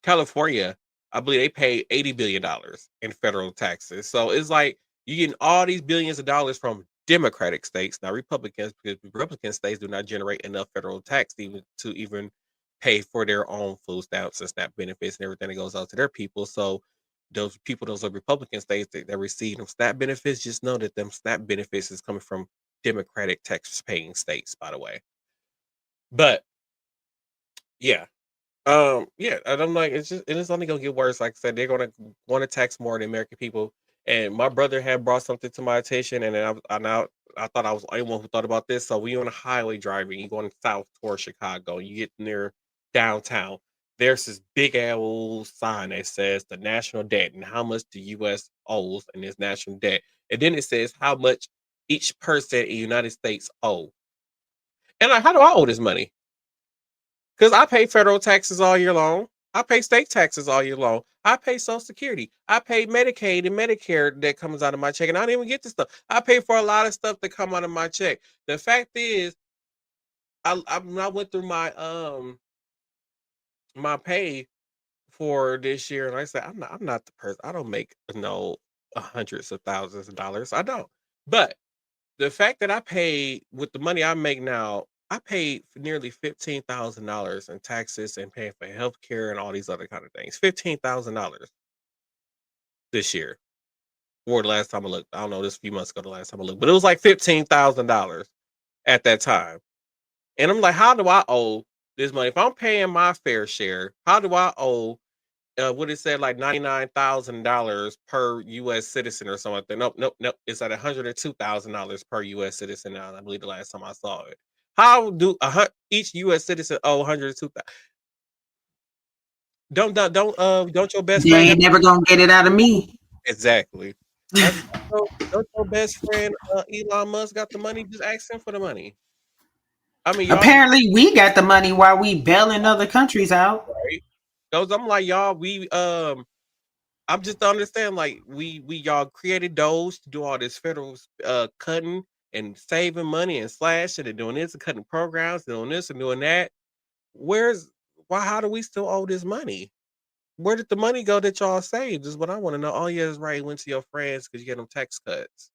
California, I believe they paid $80 billion in federal taxes. So it's like you're getting all these billions of dollars from Democratic states, not Republicans, because Republican states do not generate enough federal tax even pay for their own food stamps and SNAP benefits and everything that goes out to their people. So those people, those are Republican states that receive them SNAP benefits, just know that them SNAP benefits is coming from Democratic tax paying states, by the way. But yeah, yeah, and I'm like, it's only gonna get worse. Like I said, they're gonna want to tax more of the American people. And my brother had brought something to my attention, and then I thought I was the only one who thought about this. So when you're on a highway driving, you're going south towards Chicago, you get near downtown. There's this big old sign that says the national debt and how much the U.S. owes in this national debt, and then it says how much each person in the United States owe. And like, how do I owe this money? Because I pay federal taxes all year long. I pay state taxes all year long. I pay Social Security. I pay Medicaid and Medicare that comes out of my check, and I don't even get this stuff. I pay for a lot of stuff that come out of my check. The fact is, I went through my pay for this year, and like I said, I'm not the person. I don't make hundreds of thousands of dollars. I don't. But the fact that I pay with the money I make now I paid nearly $15,000 in taxes and paying for healthcare and all these other kind of things. $15,000 this year. Or the last time I looked. I don't know, this few months ago, the last time I looked, but it was like $15,000 at that time. And I'm like, how do I owe this money? If I'm paying my fair share, how do I owe what it said, like $99,000 per U.S. citizen or something like that? Nope. It's at $102,000 per U.S. citizen now. I believe the last time I saw it. How do each U.S. citizen owe 102,000? Don't your best You friend ain't never gonna get it out of me. exactly? Don't your best friend Elon Musk got the money? Just ask him for the money. I mean, y'all Apparently, we got the money while we bailing other countries out. right? Those I'm like y'all. I'm just to understand, like we y'all created those to do all this federal cutting and saving money and slashing and doing this and cutting programs, doing this and doing that. How do we still owe this money? Where did the money go that y'all saved? Is what I want to know. Oh yeah, that's right. It went to your friends because you get them tax cuts.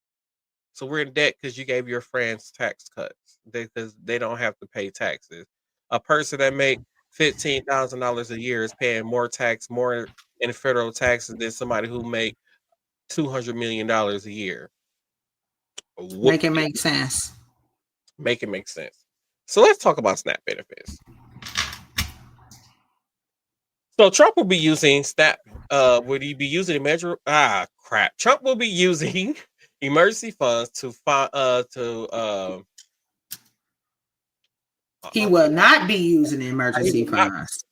So we're in debt because you gave your friends tax cuts because they don't have to pay taxes. A person that make $15,000 a year is paying more in federal taxes than somebody who make $200 million a year. Make it make sense. Make it make sense. So let's talk about SNAP benefits. So Trump will be using SNAP. Would he be using Trump will be using emergency funds He will not be using emergency funds.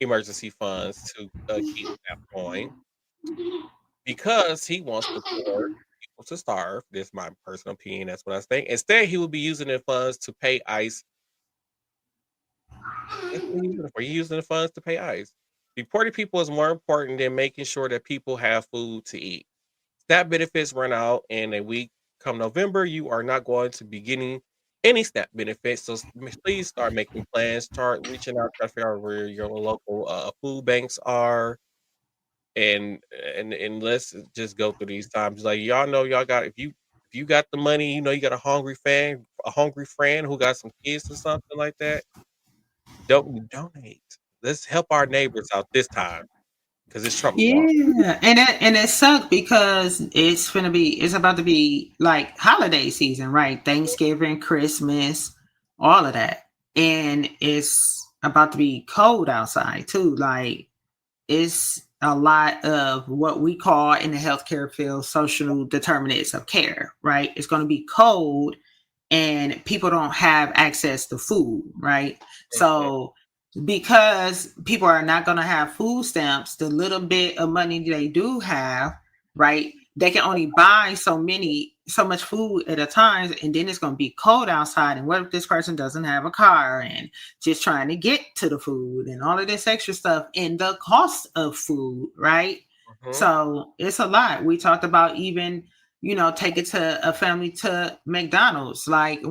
Emergency funds to keep that going because he wants the poor people to starve. This is my personal opinion. That's what I think. Instead, he will be using the funds to pay ICE. That's what he's using the funds to pay ICE. Deporting people is more important than making sure that people have food to eat. SNAP benefits run out in a week. Come November, you are not going to be getting any SNAP benefits. So please start making plans. Start reaching out to figure out where your local food banks are, and let's just go through these times. Like y'all know, y'all got if you got the money, you got a hungry friend who got some kids or something like that. Don't donate. Let's help our neighbors out this time because it's Trump. Yeah, and it sucks because it's about to be like holiday season, right? Thanksgiving, Christmas, all of that, and it's about to be cold outside too. Like it's a lot of what we call in the healthcare field social determinants of care, right? It's going to be cold, and people don't have access to food, right? So because people are not going to have food stamps, the little bit of money they do have, right, they can only buy so much food at a time, and then it's going to be cold outside, and what if this person doesn't have a car and just trying to get to the food and all of this extra stuff and the cost of food, right? So it's a lot. We talked about even take it to a family to McDonald's. Like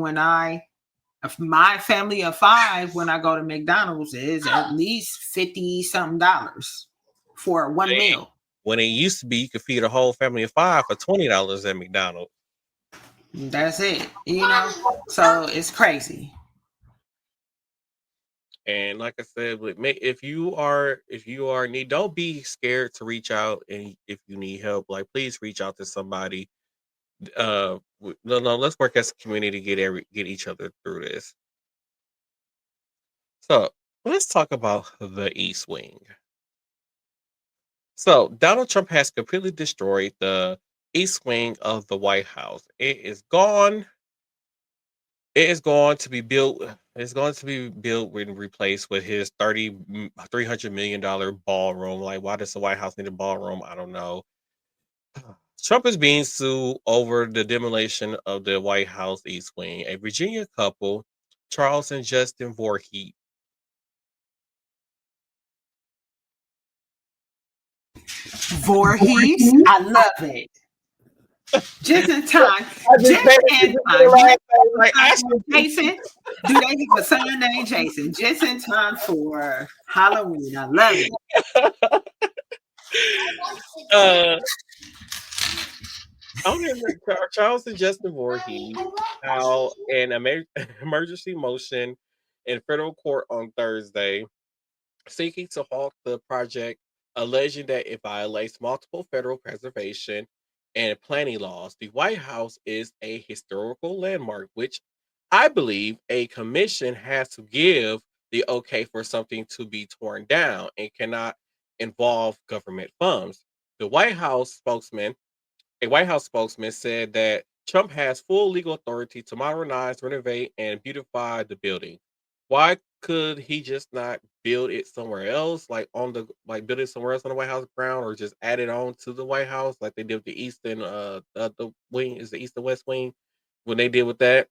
my family of 5, when I go to McDonald's, is at least $50 something for one meal. When it used to be, you could feed a whole family of 5 for $20 at McDonald's. That's it, So it's crazy. And like I said, if you are don't be scared to reach out, and if you need help, like please reach out to somebody. Let's work as a community to get each other through this. So let's talk about the East Wing. So Donald Trump has completely destroyed the East Wing of the White House. It is gone. It is going to be built. It's going to be built and replaced with his $300 million ballroom. Like, why does the White House need a ballroom? I don't know. Trump is being sued over the demolition of the White House East Wing. A Virginia couple, Charles and Justin Voorhees. Voorhees, I love it. Just in time. Jason, do they have a son named Jason? Just in time for Halloween. I love it. On Charles and Justin Voorhees filed an emergency motion in federal court on Thursday, seeking to halt the project, alleging that it violates multiple federal preservation and planning laws. The White House is a historical landmark, which I believe a commission has to give the okay for something to be torn down and cannot involve government funds. The White House spokesman A White House spokesman said that Trump has full legal authority to modernize, renovate, and beautify the building. Why could he just not build it somewhere else, build it somewhere else on the White House ground, or just add it on to the White House like they did with the Eastern the wing is the East and West Wing when they did with that?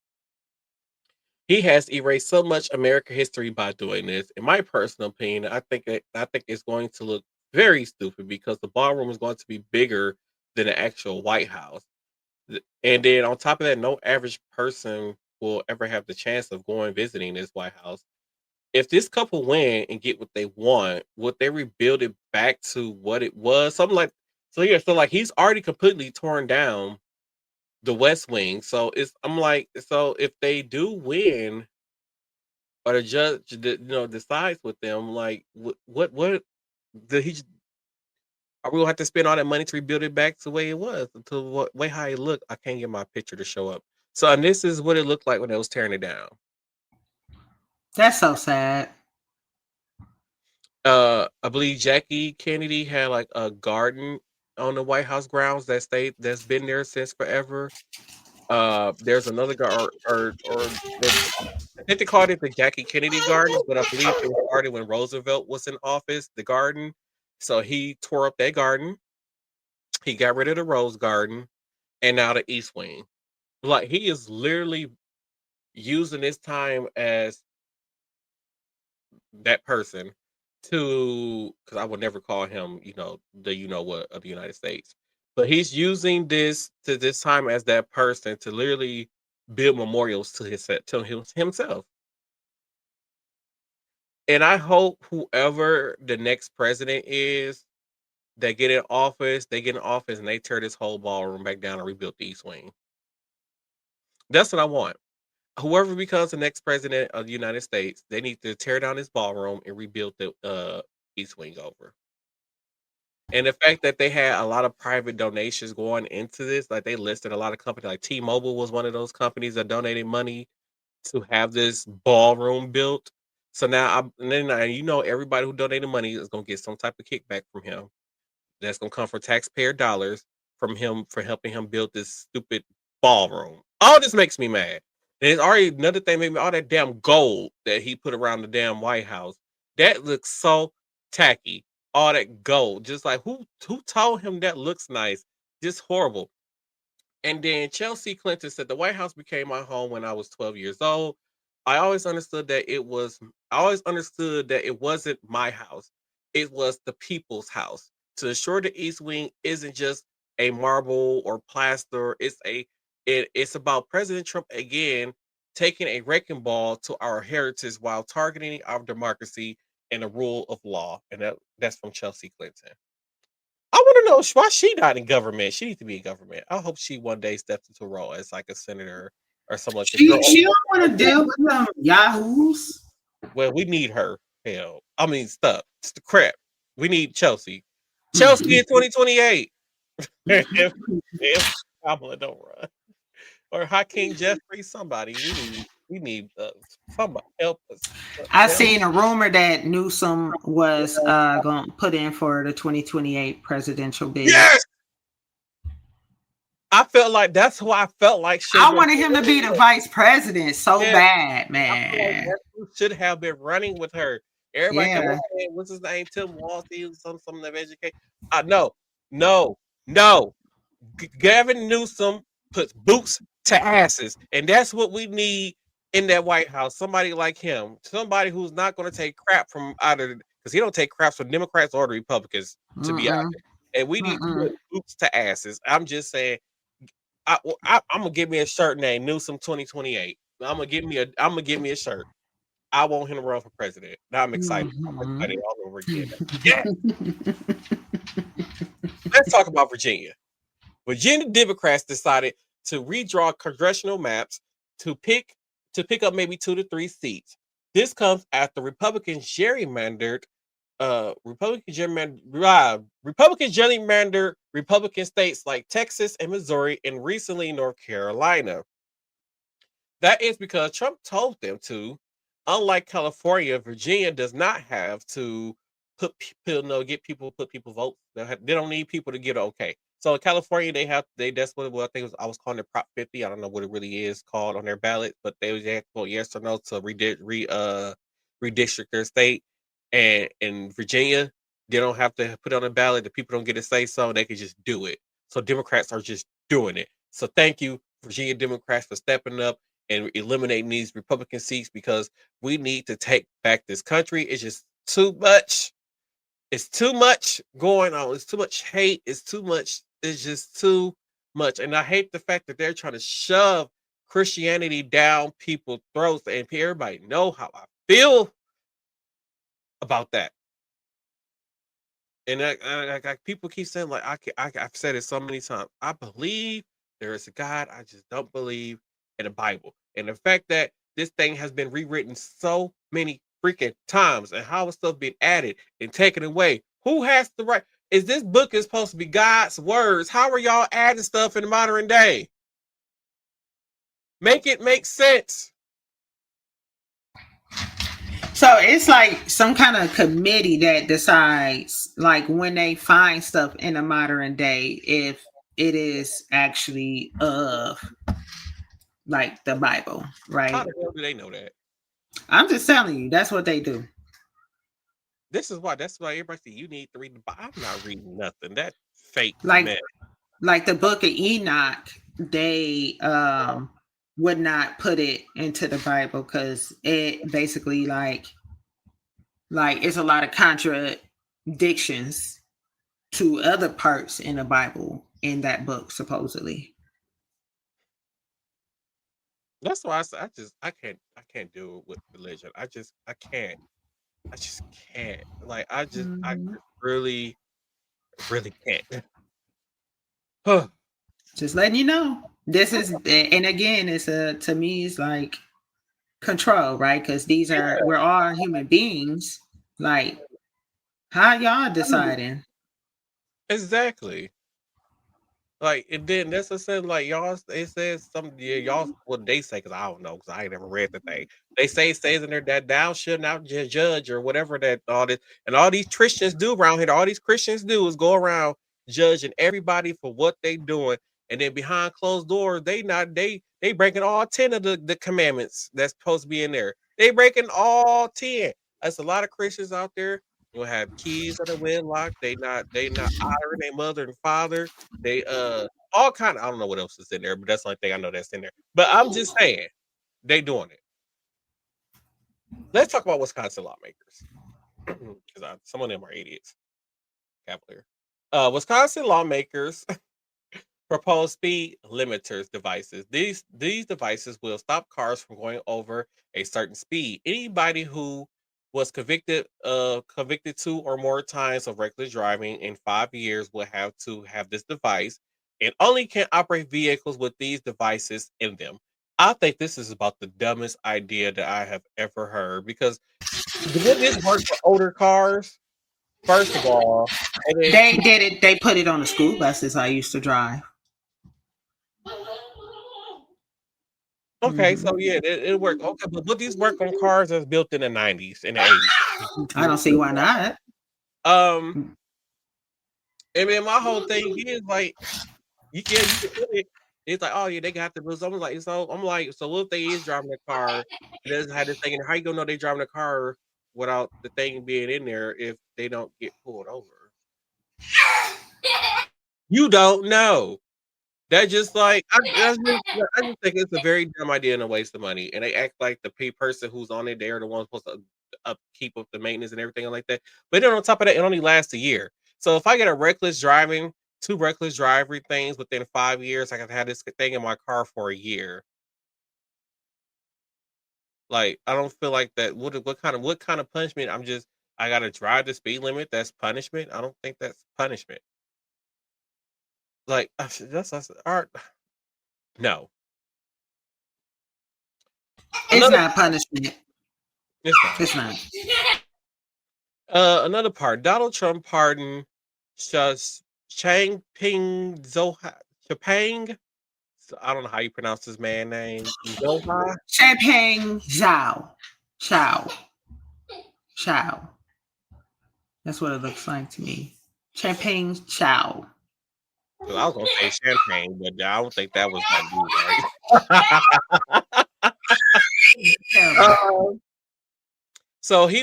He has erased so much American history by doing this. In my personal opinion, I think it's going to look very stupid because the ballroom is going to be bigger than the actual White House. And then on top of that, no average person will ever have the chance of going visiting this White House. If this couple win and get what they want, would they rebuild it back to what it was? Something like so like he's already completely torn down the West Wing. So I'm like, so if they do win or the judge decides with them, like what did he are we gonna have to spend all that money to rebuild it back to the way it was to what way how it looked? I can't get my picture to show up. So and this is what it looked like when they was tearing it down. That's so sad. I believe Jackie Kennedy had like a garden on the White House grounds that's been there since forever. There's another garden, I think they called it the Jackie Kennedy Garden, but I believe it was started when Roosevelt was in office. The garden, so he tore up that garden. He got rid of the Rose Garden, and now the East Wing. Like he is literally using this time as that person to because I would never call him, the what of the United States. But he's using this time as that person to literally build memorials to himself. And I hope whoever the next president is, they get in office and they tear this whole ballroom back down and rebuild the East Wing. That's what I want. Whoever becomes the next president of the United States, they need to tear down this ballroom and rebuild the East Wing over. And the fact that they had a lot of private donations going into this, like they listed a lot of companies, like T-Mobile was one of those companies that donated money to have this ballroom built. So now, everybody who donated money is going to get some type of kickback from him. That's going to come from taxpayer dollars from him for helping him build this stupid ballroom. All this makes me mad. And it's already another thing made me all that damn gold that he put around the damn White House. That looks so tacky. All that gold, just like who told him that looks nice? Just horrible. And then Chelsea Clinton said the White House became my home when I was 12 years old. I always understood that it wasn't my house. It was the people's house. To ensure the East Wing isn't just a marble or plaster. It's about President Trump again taking a wrecking ball to our heritage while targeting our democracy and the rule of law. And that's from Chelsea Clinton. I want to know why she not in government. She needs to be in government. I hope she one day steps into a role as like a senator or something like that. She don't want to deal with them yahoos. Well, we need her. Hell, I mean, stuff. It's the crap. We need Chelsea. Chelsea in 2028. if Kamala don't run, or Hakeem Jeffries, somebody. We need somebody help us. I seen a rumor that Newsom was going to put in for the 2028 presidential bid. Yes. I felt like that's who I felt like. I wanted him to be the vice president so bad, man. Like should have been running with her. Everybody, what's his name? Tim Walz, something of education. No. Gavin Newsom puts boots to asses, and that's what we need in that White House. Somebody like him, somebody who's not going to take crap from either, because he don't take crap from Democrats or the Republicans, to be honest. And we need to put boots to asses. I'm just saying. I'm gonna give me a shirt named Newsom 2028. I'm gonna give me a shirt. I want him to run for president. Now I'm excited. I'm excited all over again. Yeah. Let's talk about Virginia. Virginia Democrats decided to redraw congressional maps to pick up maybe 2 to 3 seats. This comes after Republicans gerrymandered Republican states like Texas and Missouri and recently North Carolina. That is because Trump told them to. Unlike California, Virginia does not have to put people votes. They don't need people to get okay. So in California, that's what I think I was calling it Prop 50. I don't know what it really is called on their ballot, but they have to vote yes or no to redistrict their state. And in Virginia, they don't have to put it on the ballot. The people don't get to say so. They can just do it. So Democrats are just doing it. So thank you, Virginia Democrats, for stepping up and eliminating these Republican seats because we need to take back this country. It's just too much. It's too much going on. It's too much hate. It's just too much. And I hate the fact that they're trying to shove Christianity down people's throats, and everybody know how I feel about that. And people keep saying, like, I've said it so many times. I believe there is a God. I just don't believe in the Bible. And the fact that this thing has been rewritten so many freaking times, and how stuff being added and taken away. Who has the right? Is this book is supposed to be God's words? How are y'all adding stuff in the modern day? Make it make sense. So it's like some kind of committee that decides, like, when they find stuff in the modern day, if it is actually of like the Bible, right? How the hell do they know that? I'm just telling you, that's what they do. That's why everybody say you need to read the Bible. I'm not reading nothing. That fake Like, man. Like the book of Enoch, they would not put it into the Bible because it basically like it's a lot of contradictions to other parts in the Bible in that book, supposedly. That's why I can't do it with religion. I can't. I just can't. Like I just really can't. Just letting you know. This is, and again, to me, it's like control, right? Because we're all human beings. Like, how y'all deciding? Exactly. Like it didn't. That's what said. Like y'all, it says something. Yeah, y'all. What they say? Because I don't know. Because I ain't never read the thing. They say it says in there that thou should not judge or whatever that all this and all these Christians do around here. All these Christians do is go around judging everybody for what they doing, and then behind closed doors, they breaking all 10 of the commandments that's supposed to be in there. They breaking all 10. That's a lot of Christians out there. You'll have keys on the wedlock. They not honoring their mother and father. They all kind of, I don't know what else is in there, but that's the only thing I know that's in there. But I'm just saying, they doing it. Let's talk about Wisconsin lawmakers. Because some of them are idiots. Cavalier. Wisconsin lawmakers propose speed limiters devices. These devices will stop cars from going over a certain speed. Anybody who was convicted 2 or more times of reckless driving in 5 years will have to have this device and only can operate vehicles with these devices in them. I think this is about the dumbest idea that I have ever heard because would this work for older cars? First of all, and then, They did it. They put it on the school buses I used to drive. okay, so yeah, it worked. Okay, but would these work on cars that's built in the 90s and the 80s? I don't see why not. And then my whole thing is like, you can put it. It's like, oh yeah, they got to do something. I'm like, so what if they is driving a car? It doesn't have this thing. And how you gonna know they driving a car without the thing being in there if they don't get pulled over? You don't know. That just like I just think it's a very dumb idea and a waste of money. And they act like the person who's on it, they're the ones supposed to keep up the maintenance and everything like that. But then on top of that, it only lasts a year. So if I get two reckless driving things within 5 years, I can have this thing in my car for a year. Like I don't feel like that. What kind of punishment? I gotta drive the speed limit. That's punishment. I don't think that's punishment. Like that's art. No, It's another not punishment. it's not. It's not. Another part. Donald Trump pardon just Chang Ping Zoha Chapang. So I don't know how you pronounce his man name. Zoha. Champagne Zhao. Chow. Chow. That's what it looks like to me. Champagne Chow. Well, I was gonna say champagne, but I don't think that was gonna be right. So he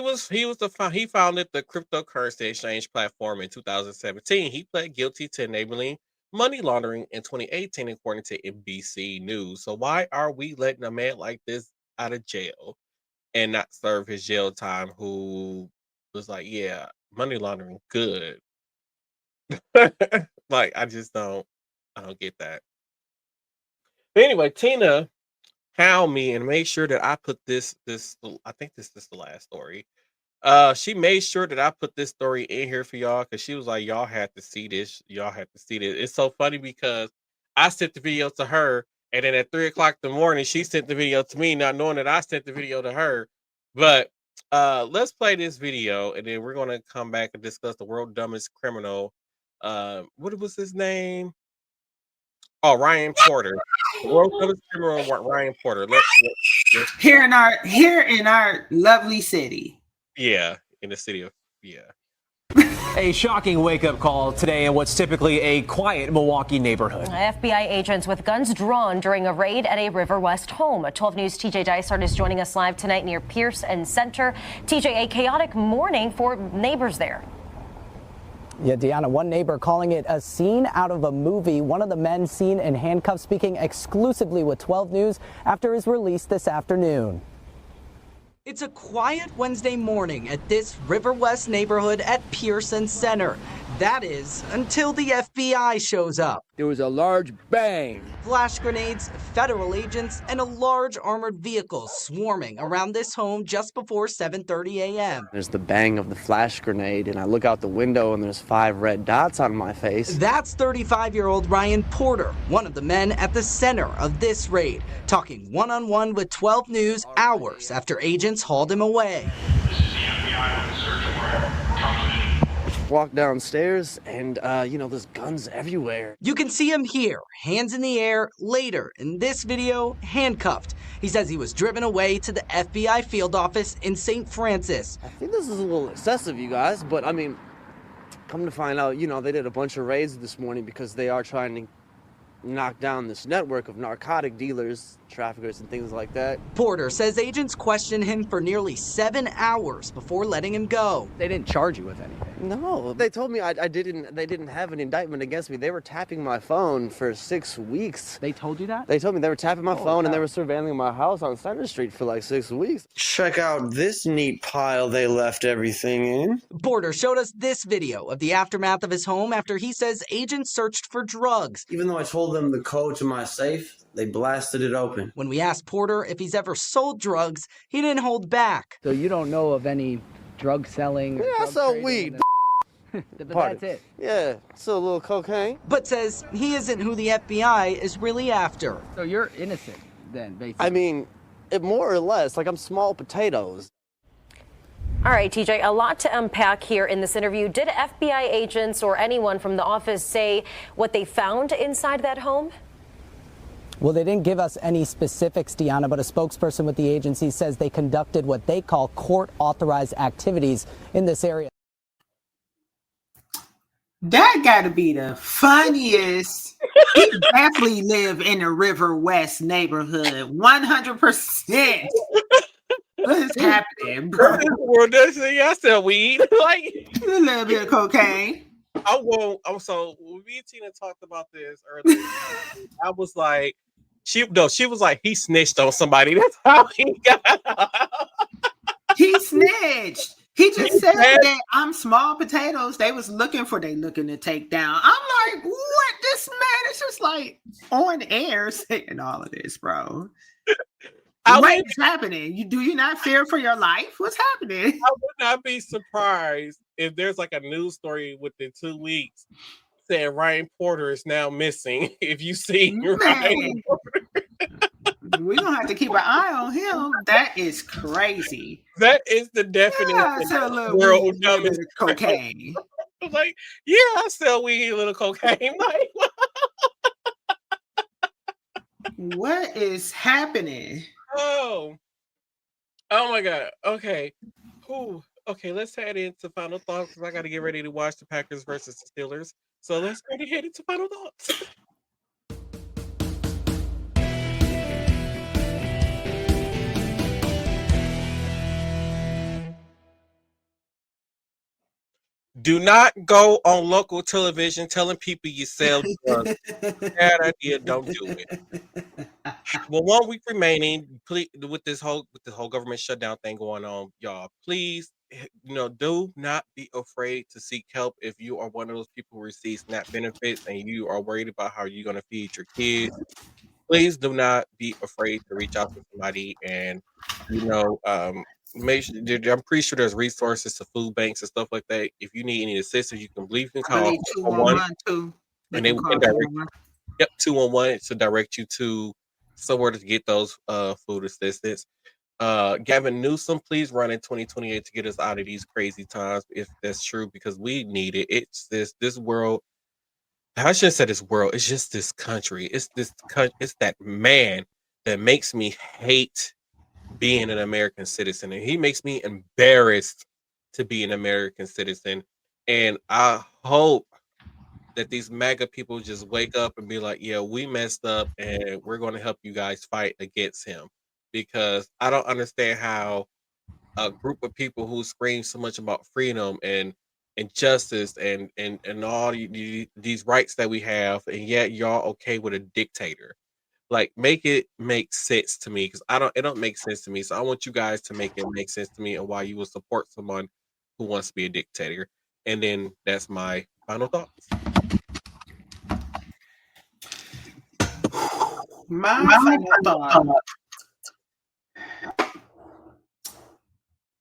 founded the cryptocurrency exchange platform in 2017. He pled guilty to enabling money laundering in 2018, according to NBC News. So why are we letting a man like this out of jail and not serve his jail time? Who was like, yeah, money laundering, good. Like I don't get that. But anyway, Tina hound me and made sure that I put this. I think this is the last story. She made sure that I put this story in here for y'all because she was like, y'all had to see this. Y'all had to see this. It's so funny because I sent the video to her, and then at 3:00 in the morning, she sent the video to me, not knowing that I sent the video to her. But let's play this video, and then we're gonna come back and discuss the world's dumbest criminal. What was his name? Oh, Ryan Porter. The world's dumbest criminal, Ryan Porter. Let's Here in our lovely city. yeah, in the city of yeah. A shocking wake-up call today in what's typically a quiet Milwaukee neighborhood. FBI agents with guns drawn during a raid at a River West home. 12 News' TJ Dysart is joining us live tonight near Pierce and Center. TJ, a chaotic morning for neighbors there. Yeah, Deanna, one neighbor calling it a scene out of a movie. One of the men seen in handcuffs speaking exclusively with 12 News after his release this afternoon. It's a quiet Wednesday morning at this River West neighborhood at Pierce and Center. That is, until the FBI shows up. There was a large bang. Flash grenades, federal agents, and a large armored vehicle swarming around this home just before 7:30 a.m. There's the bang of the flash grenade, and I look out the window and there's 5 red dots on my face. That's 35-year-old Ryan Porter, one of the men at the center of this raid, talking one-on-one with 12 News hours after agents hauled him away. Walk downstairs and, there's guns everywhere. You can see him here, hands in the air, later in this video, handcuffed. He says he was driven away to the FBI field office in St. Francis. I think this is a little excessive, you guys, but I mean, come to find out, they did a bunch of raids this morning because they are trying to knock down this network of narcotic dealers, traffickers, and things like that. Porter says agents questioned him for nearly 7 hours before letting him go. They didn't charge you with anything. No, they told me they didn't have an indictment against me. They were tapping my phone for 6 weeks. They told you that? They told me they were tapping my phone and they were surveilling my house on Center Street for like 6 weeks. Check out this neat pile they left everything in. Porter showed us this video of the aftermath of his home after he says agents searched for drugs. Even though I told them the code to my safe, they blasted it open. When we asked Porter if he's ever sold drugs, he didn't hold back. So you don't know of any drug selling? Yeah, I sell weed. But that's it. Yeah, sell a little cocaine. But says he isn't who the FBI is really after. So you're innocent then, basically. I mean, more or less. Like, I'm small potatoes. All right, TJ, a lot to unpack here in this interview. Did FBI agents or anyone from the office say what they found inside that home? Well, they didn't give us any specifics, Deanna, but a spokesperson with the agency says they conducted what they call court-authorized activities in this area. That gotta be the funniest. He definitely live in the River West neighborhood. 100%. What is happening, bro? Well, I sell weed. Like A little bit of cocaine. So when me and Tina talked about this earlier, I was like, she was like, he snitched on somebody. That's how he got out. He snitched. He just said that I'm small potatoes. They looking to take down. I'm like, what? This man is just like on air saying all of this, bro. What's happening? Do you not fear for your life? What's happening? I would not be surprised if there's like a news story within 2 weeks said Ryan Porter is now missing. If you see Man. Ryan Porter, We're gonna have to keep an eye on him. That is crazy. that is the definition Yeah, I sell a of little world weed, a little bit dumbest. of cocaine. I'm like, yeah, I sell weed, a little cocaine. Like, What is happening? oh my god. Okay. Ooh. Okay, let's head into final thoughts because I got to get ready to watch the Packers versus the Steelers. So let's go ahead into final thoughts. Do not go on local television telling people you sell drugs. Bad idea. Don't do it. Well, 1 week remaining. Please, with this whole government shutdown thing going on, y'all. Please, do not be afraid to seek help if you are one of those people who receive SNAP benefits and you are worried about how you're going to feed your kids. Please do not be afraid to reach out to somebody and make sure. I'm pretty sure there's resources to food banks and stuff like that. If you need any assistance, you can I call need 211 too. and they can direct. Yep, 211 to direct you to somewhere to get those food assistance. Gavin Newsom, please run in 2028 to get us out of these crazy times, if that's true, because we need it. It's this world. I shouldn't say this world. It's just this country. It's that man that makes me hate being an American citizen, and he makes me embarrassed to be an American citizen. And I hope that these MAGA people just wake up and be like, yeah, we messed up and we're going to help you guys fight against him, because I don't understand how a group of people who scream so much about freedom and justice and all these rights that we have, and yet y'all okay with a dictator. Like, make it make sense to me, because it don't make sense to me. So I want you guys to make it make sense to me and why you will support someone who wants to be a dictator. And then that's my final thoughts. My final thought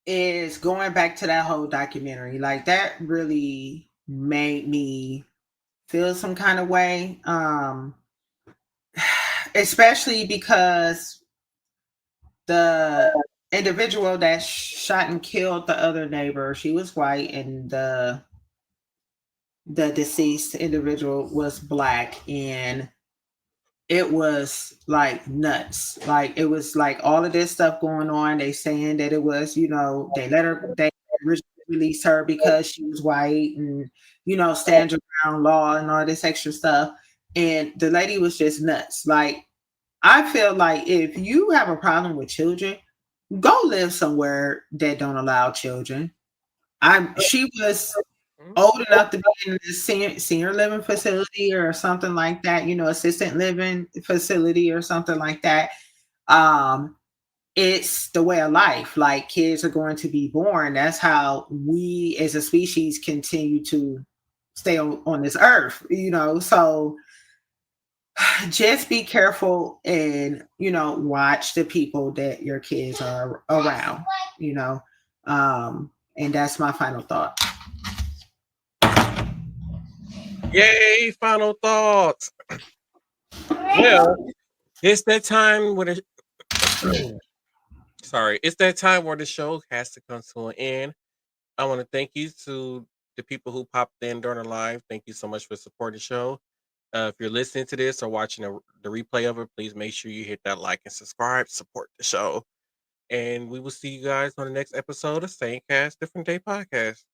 is going back to that whole documentary. Like, that really made me feel some kind of way. Especially because the individual that shot and killed the other neighbor, she was white, and the deceased individual was black, and it was like nuts. Like, it was like all of this stuff going on. They saying that it was, they released her because she was white and, stand your ground law and all this extra stuff. And the lady was just nuts. Like, I feel like if you have a problem with children, go live somewhere that don't allow children. She was old enough to be in a senior living facility or something like that, assistant living facility or something like that. It's the way of life. Like, kids are going to be born. That's how we as a species continue to stay on this earth, so just be careful and, watch the people that your kids are around, and that's my final thought. Yay, final thoughts. Well, it's that time where it's that time where the show has to come to an end. I want to thank you to the people who popped in during the live. Thank you so much for supporting the show. If you're listening to this or watching the replay of it, please make sure you hit that like and subscribe, support the show. And we will see you guys on the next episode of Same Cast, Different Day Podcast.